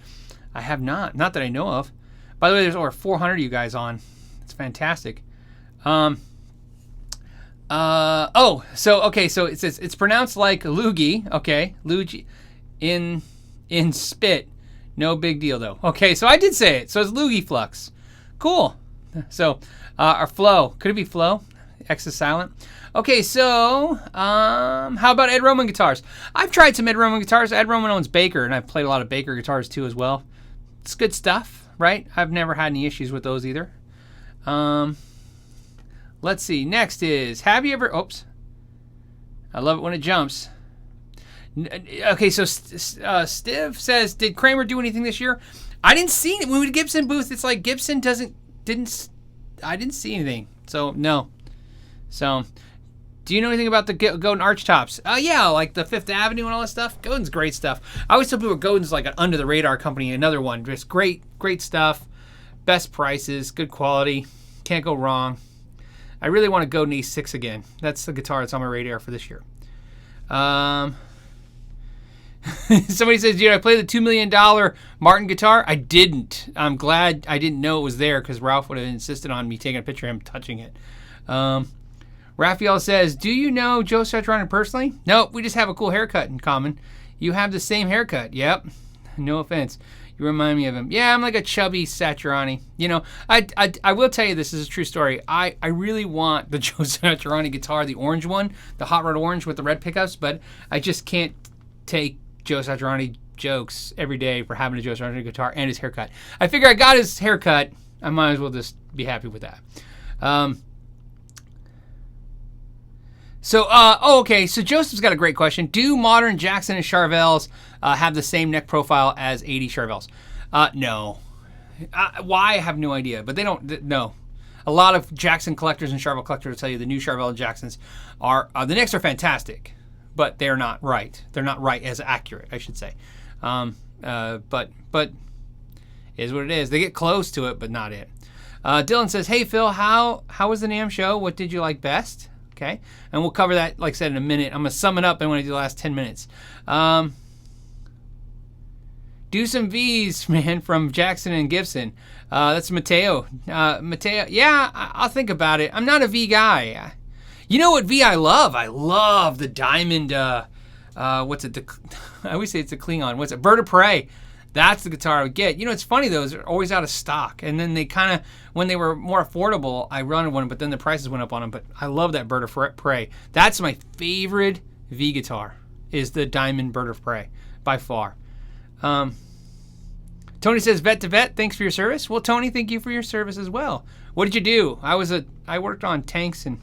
I have not that I know of. By the way, there's over 400 of you guys on. It's fantastic. So it says it's pronounced like loogie. Okay, loogie in spit. No big deal though. Okay, so I did say it. So it's loogie flux. Cool. So our flow, could it be flow? X is silent. Okay, so how about Ed Roman guitars? I've tried some Ed Roman guitars. Ed Roman owns Baker, and I've played a lot of Baker guitars too as well. It's good stuff, right? I've never had any issues with those either. Let's see. Next is, have you ever... Oops. I love it when it jumps. Okay, so Stiv says, did Kramer do anything this year? I didn't see it. When we went to Gibson booth, it's like Gibson I didn't see anything. So, no. So, do you know anything about the Godin arch tops? Yeah, like the Fifth Avenue and all that stuff. Godin's great stuff. I always tell people Godin's like an under-the-radar company. Another one. Just great stuff. Best prices. Good quality. Can't go wrong. I really want a Godin E6 again. That's the guitar that's on my radar for this year. Somebody says, did I play the $2 million Martin guitar? I didn't. I'm glad I didn't know it was there because Ralph would have insisted on me taking a picture of him touching it. Raphael says, do you know Joe Satriani personally? Nope, we just have a cool haircut in common. You have the same haircut. Yep. No offense. You remind me of him. Yeah, I'm like a chubby Satriani. You know, I will tell you this is a true story. I really want the Joe Satriani guitar, the orange one, the hot red orange with the red pickups, but I just can't take Joe Satriani jokes every day for having a Joe Satriani guitar and his haircut. I figure I got his haircut. I might as well just be happy with that. Okay. So Joseph's got a great question. Do modern Jackson and Charvels have the same neck profile as 80 Charvels? No. Why? I have no idea. But they don't. No. A lot of Jackson collectors and Charvel collectors will tell you the new Charvel and Jacksons are the necks are fantastic, but they're not right. They're not right as accurate, I should say. But is what it is. They get close to it, but not it. Dylan says, hey, Phil, how was the NAMM show? What did you like best? Okay, and we'll cover that, like I said, in a minute. I'm going to sum it up and when I do the last 10 minutes. Do some V's, man, from Jackson and Gibson. That's Mateo. Mateo, yeah, I'll think about it. I'm not a V guy. You know what V I love? I love the Diamond, what's it? I always say it's a Klingon. What's it? Bird of Prey. That's the guitar I would get. You know, it's funny, those are always out of stock. And then they kind of, when they were more affordable, I rented one, but then the prices went up on them. But I love that Bird of Prey. That's my favorite V guitar, is the Diamond Bird of Prey, by far. Tony says, vet to vet, thanks for your service. Well, Tony, thank you for your service as well. What did you do? I worked on tanks and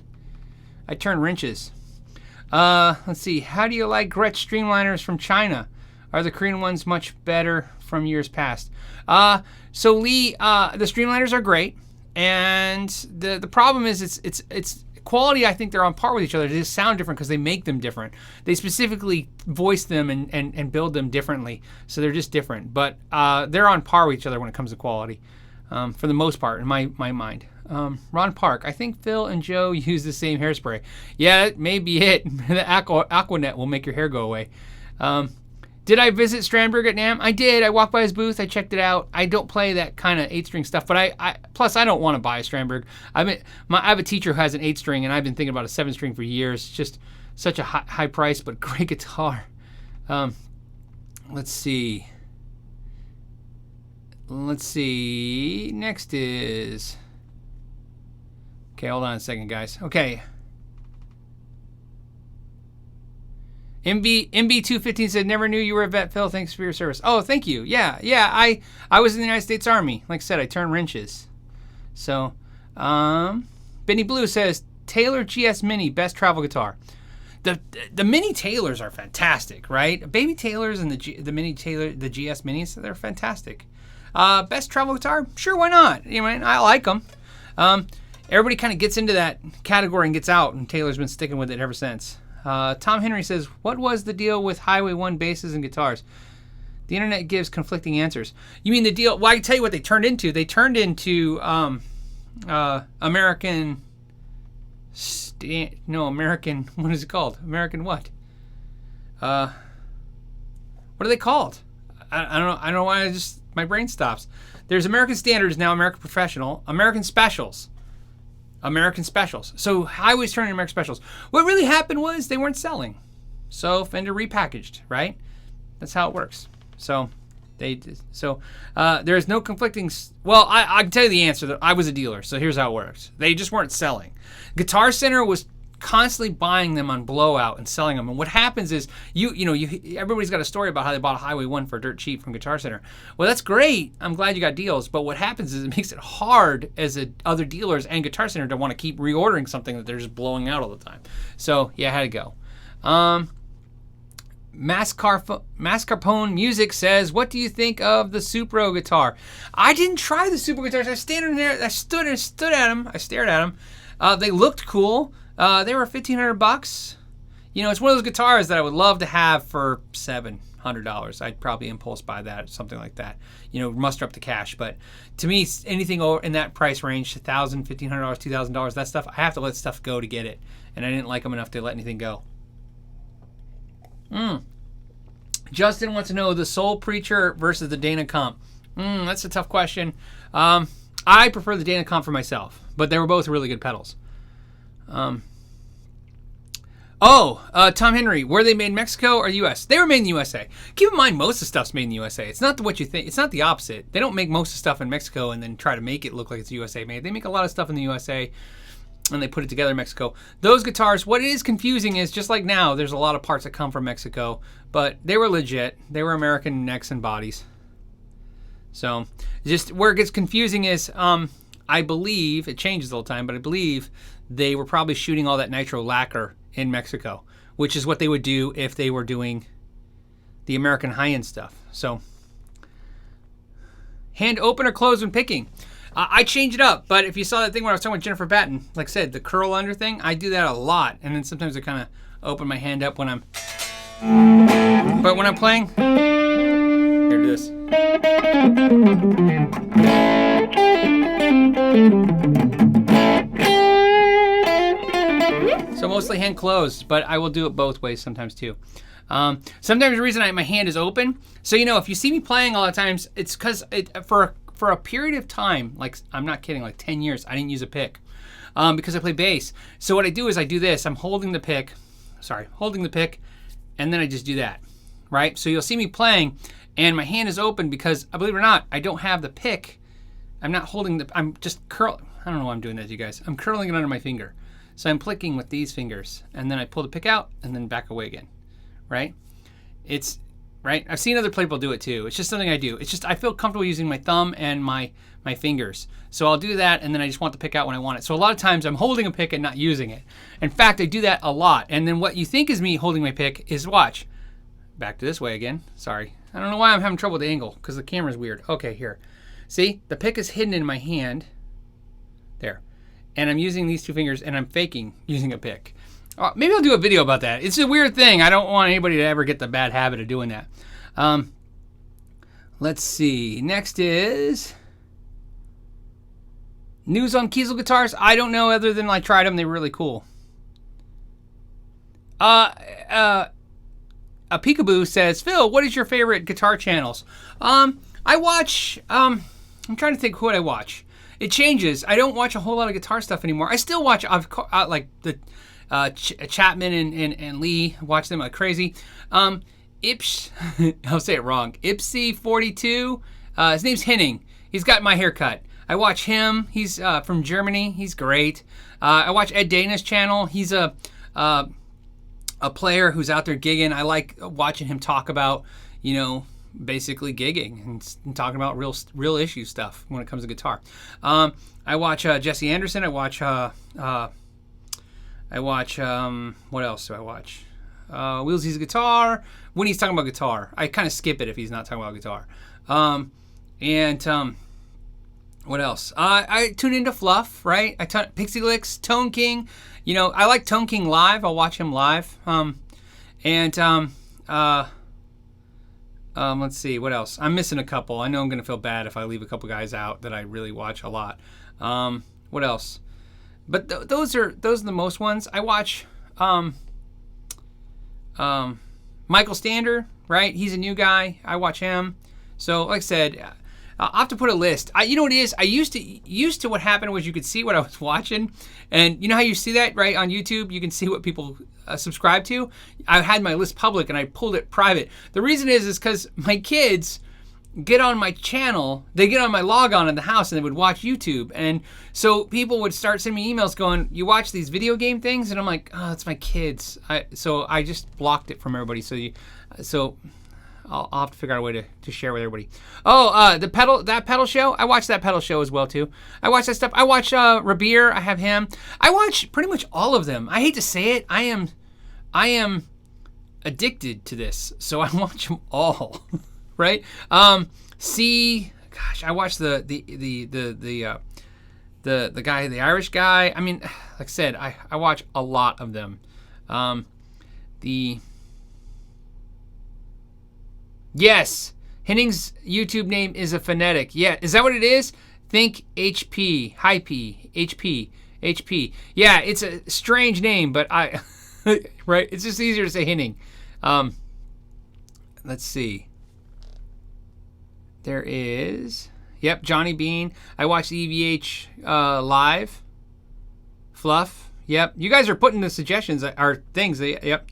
I turned wrenches. Let's see. How do you like Gretsch Streamliners from China? Are the Korean ones much better from years past? So Lee, the Streamliners are great, and the problem is it's quality. I think they're on par with each other. They just sound different because they make them different. They specifically voice them and build them differently, so they're just different. But they're on par with each other when it comes to quality, for the most part, in my mind. Ron Park, I think Phil and Joe use the same hairspray. Yeah, that may be it. The Aquanet will make your hair go away. Did I visit Strandberg at NAMM? I did. I walked by his booth. I checked it out. I don't play that kind of 8-string stuff, but plus I don't want to buy a Strandberg. I have a teacher who has an 8-string, and I've been thinking about a 7-string for years. It's just such a high price, but great guitar. Let's see. Next is... Okay, hold on a second, guys. Okay. MB215 said, never knew you were a vet, Phil. Thanks for your service. Oh, thank you. Yeah. I was in the United States Army. Like I said, I turned wrenches. So, Benny Blue says, Taylor GS Mini, best travel guitar. The Mini Taylors are fantastic, right? Baby Taylors and the Mini Taylor, the GS Minis, they're fantastic. Best travel guitar? Sure, why not? You know, I like them. Everybody kind of gets into that category and gets out, and Taylor's been sticking with it ever since. Tom Henry says, what was the deal with Highway 1 basses and guitars? The internet gives conflicting answers. You mean the deal? Well, I can tell you what they turned into. They turned into American... American... What is it called? American what? What are they called? I don't know. I don't know why my brain stops. There's American Standards now, American Professional, American Specials. American Specials. So Highways turned into American Specials. What really happened was they weren't selling. So Fender repackaged, right? That's how it works. So there's no conflicting... Well, I can tell you the answer. That I was a dealer, so here's how it works. They just weren't selling. Guitar Center was constantly buying them on blowout and selling them. And what happens is, everybody's got a story about how they bought a Highway 1 for dirt cheap from Guitar Center. Well, that's great. I'm glad you got deals. But what happens is it makes it hard as other dealers and Guitar Center to want to keep reordering something that they're just blowing out all the time. So, yeah, I had to go. Mascarpone Music says, what do you think of the Supro guitar? I didn't try the Supro guitars. I stood at them. I stared at them. They looked cool. They were $1,500. You know, it's one of those guitars that I would love to have for $700. I'd probably impulse buy that, something like that. You know, muster up the cash. But to me, anything in that price range, $1,000, $1,500, $2,000, that stuff, I have to let stuff go to get it. And I didn't like them enough to let anything go. Justin wants to know the Soul Preacher versus the Dana Comp. That's a tough question. I prefer the Dana Comp for myself, but they were both really good pedals. Tom Henry, were they made in Mexico or U.S.? They were made in the USA. Keep in mind, most of the stuff's made in the USA. It's not what you think. It's not the opposite. They don't make most of the stuff in Mexico and then try to make it look like it's USA made. They make a lot of stuff in the USA and they put it together in Mexico. Those guitars, what is confusing is, just like now, there's a lot of parts that come from Mexico, but they were legit. They were American necks and bodies. So, just where it gets confusing is, I believe, it changes all the time, but I believe they were probably shooting all that nitro lacquer in Mexico, which is what they would do if they were doing the American high-end stuff. So, hand open or closed when picking? I change it up, but if you saw that thing where I was talking with Jennifer Batten, like I said, the curl under thing, I do that a lot, and then sometimes I kind of open my hand up when I'm... But when I'm playing... Here, do this. So mostly hand closed, but I will do it both ways sometimes too. Sometimes the reason my hand is open, so you know, if you see me playing a lot of times, it's because for a period of time, like I'm not kidding, like 10 years, I didn't use a pick because I play bass. So what I do is I do this. I'm holding the pick, and then I just do that, right? So you'll see me playing, and my hand is open because, believe it or not, I don't have the pick. I'm not holding I'm just curl. I don't know why I'm doing that, you guys. I'm curling it under my finger. So I'm flicking with these fingers, and then I pull the pick out, and then back away again, right? It's, right? I've seen other people do it too. It's just something I do. It's just I feel comfortable using my thumb and my fingers. So I'll do that, and then I just want the pick out when I want it. So a lot of times I'm holding a pick and not using it. In fact, I do that a lot. And then what you think is me holding my pick is, watch. Back to this way again. Sorry. I don't know why I'm having trouble with the angle, because the camera's weird. Okay, here. See? The pick is hidden in my hand. There. And I'm using these two fingers, and I'm faking using a pick. Maybe I'll do a video about that. It's a weird thing. I don't want anybody to ever get the bad habit of doing that. Let's see. Next is news on Kiesel guitars. I don't know, other than I tried them. They were really cool. A Peekaboo says, Phil, what is your favorite guitar channels? I watch, I'm trying to think what I watch. It changes. I don't watch a whole lot of guitar stuff anymore. I still watch, like the Chapman and Lee. Watch them like crazy. Ips, I'll say it wrong. Ipsy42. His name's Henning. He's got my haircut. I watch him. He's from Germany. He's great. I watch Ed Dana's channel. He's a player who's out there gigging. I like watching him talk about, you know, basically gigging and talking about real issue stuff when it comes to guitar. I watch Jesse Anderson. I watch what else do I watch? Wheelsy's guitar when he's talking about guitar. I kind of skip it if he's not talking about guitar. What else? I tune into Fluff, right? Pixie Licks, Tone King. You know, I like Tone King live. I'll watch him live. Let's see, what else? I'm missing a couple. I know I'm going to feel bad if I leave a couple guys out that I really watch a lot. What else? But those are the most ones. I watch Michael Stander, right? He's a new guy. I watch him. So, like I said, I'll have to put a list. You know what it is? I used to what happened was you could see what I was watching, and you know how you see that, right? On YouTube, you can see what people subscribe to. I had my list public, and I pulled it private. The reason is because my kids get on my channel, they get on my logon in the house, and they would watch YouTube. And so people would start sending me emails going, you watch these video game things? And I'm like, oh, it's my kids. So I just blocked it from everybody. So I'll have to figure out a way to share with everybody. Oh, that pedal show. I watch that pedal show as well too. I watch that stuff. I watch Rabir. I have him. I watch pretty much all of them. I hate to say it. I am addicted to this, so I watch them all. Right? I watch the guy, the Irish guy. I mean, like I said, I watch a lot of them. Yes, Henning's YouTube name is a phonetic. Yeah, is that what it is? Think HP, high P, HP. Yeah, it's a strange name, but right? It's just easier to say Henning. Let's see. There is, yep, Johnny Bean. I watched EVH live. Fluff, yep. You guys are putting the suggestions or things. Yep.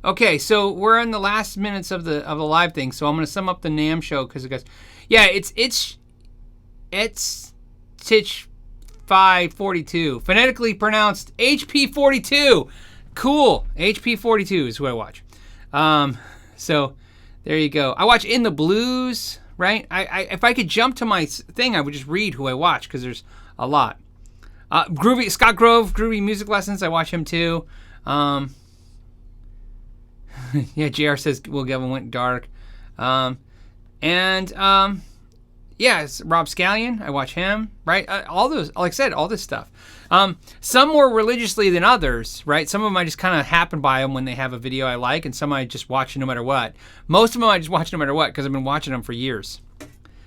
Okay, so we're in the last minutes of the live thing. So I'm going to sum up the NAMM show because it goes, yeah, it's Titch 542, phonetically pronounced HP42. Cool, HP42 is who I watch. So there you go. I watch In the Blues, right? If I could jump to my thing, I would just read who I watch because there's a lot. Scott Grove, Groovy Music Lessons. I watch him too. Yeah, JR says Will Gavin went dark. Yeah, it's Rob Scallion. I watch him, right? All those, like I said, all this stuff. Some more religiously than others, right? Some of them I just kind of happen by them when they have a video I like, and some I just watch no matter what. Most of them I just watch no matter what because I've been watching them for years.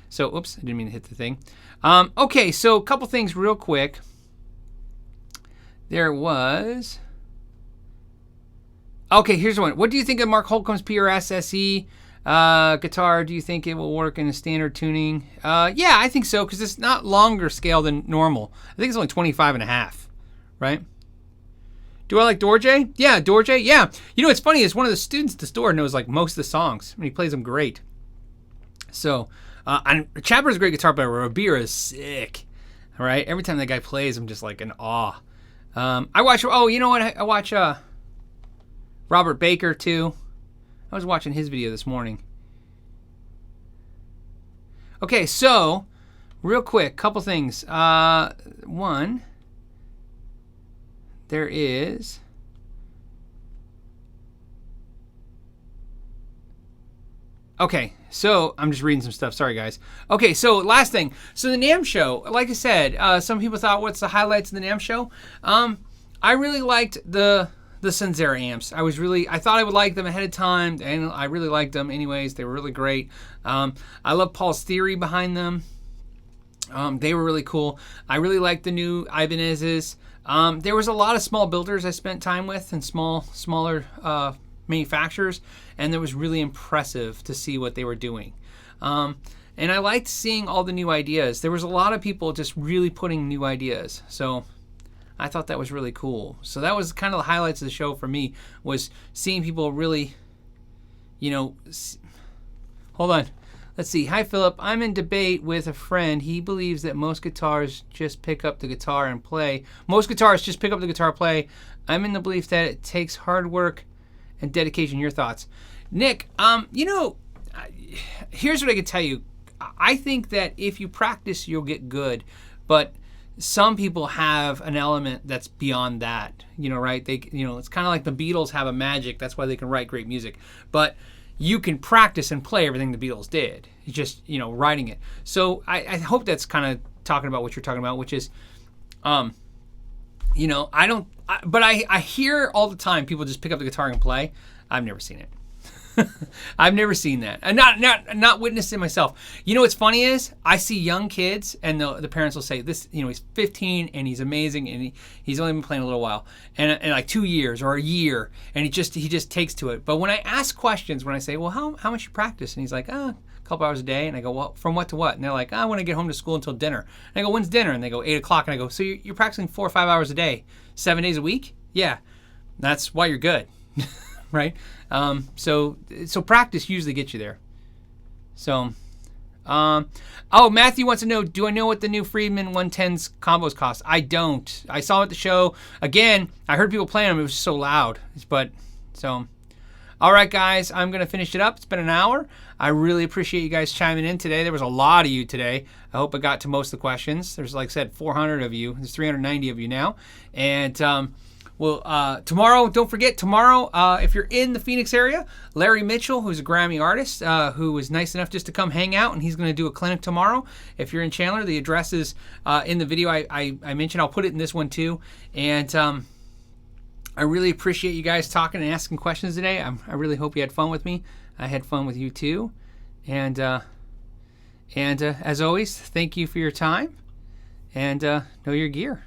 So, oops, I didn't mean to hit the thing. Okay, so a couple things real quick. There was... Okay, here's one. What do you think of Mark Holcomb's PRS SE guitar? Do you think it will work in a standard tuning? Yeah, I think so, because it's not longer scale than normal. I think it's only 25.5, right? Do I like Dorje? Yeah, Dorje, yeah. You know what's funny is one of the students at the store knows like most of the songs, and he plays them great. So, and Chapper's a great guitar player. Rabir is sick, all right? Every time that guy plays, I'm just like in awe. I watch, oh, you know what? I watch Robert Baker, too. I was watching his video this morning. Okay, so, real quick, couple things. One, there is... Okay, so I'm just reading some stuff. Sorry, guys. Okay, so last thing. So the NAMM show, like I said, some people thought, what's the highlights of the NAMM show? I really liked the Senzera amps. I thought I would like them ahead of time, and I really liked them anyways. They were really great. I love Paul's theory behind them. They were really cool. I really liked the new Ibanez's. There was a lot of small builders I spent time with and smaller manufacturers, and it was really impressive to see what they were doing. And I liked seeing all the new ideas. There was a lot of people just really putting new ideas. So I thought that was really cool. So that was kind of the highlights of the show for me, was seeing people really, you know, hold on. Let's see. Hi, Philip. I'm in debate with a friend. He believes that most guitars just pick up the guitar and play. Most guitarists just pick up the guitar, play. I'm in the belief that it takes hard work and dedication. Your thoughts? Nick, you know, here's what I can tell you. I think that if you practice, you'll get good. But some people have an element that's beyond that, you know, right? It's kind of like the Beatles have a magic. That's why they can write great music. But you can practice and play everything the Beatles did. It's just, you know, writing it. So I hope that's kind of talking about what you're talking about, which is, you know, but I hear all the time people just pick up the guitar and play. I've never seen it. I've never seen that. And not witnessed it myself. You know what's funny is I see young kids and the parents will say this, you know, he's 15 and he's amazing and he's only been playing a little while and like 2 years or a year and he just takes to it. But when I ask questions, when I say, well, how much you practice? And he's like, a couple hours a day. And I go, well, from what to what? And they're like, I want to get home to school until dinner. And I go, when's dinner? And they go 8 o'clock. And I go, so you're practicing 4 or 5 hours a day, 7 days a week? Yeah, that's why you're good. Right? So practice usually gets you there. So, oh, Matthew wants to know, do I know what the new Friedman 110s combos cost? I don't. I saw them at the show. Again, I heard people playing them. It was so loud. All right, guys, I'm going to finish it up. It's been an hour. I really appreciate you guys chiming in today. There was a lot of you today. I hope I got to most of the questions. There's, like I said, 400 of you. There's 390 of you now. And, well, tomorrow, don't forget, tomorrow, if you're in the Phoenix area, Larry Mitchell, who's a Grammy artist, who was nice enough just to come hang out, and he's going to do a clinic tomorrow. If you're in Chandler, the address is in the video I mentioned. I'll put it in this one too. And I really appreciate you guys talking and asking questions today. I really hope you had fun with me. I had fun with you too. And as always, thank you for your time, and know your gear.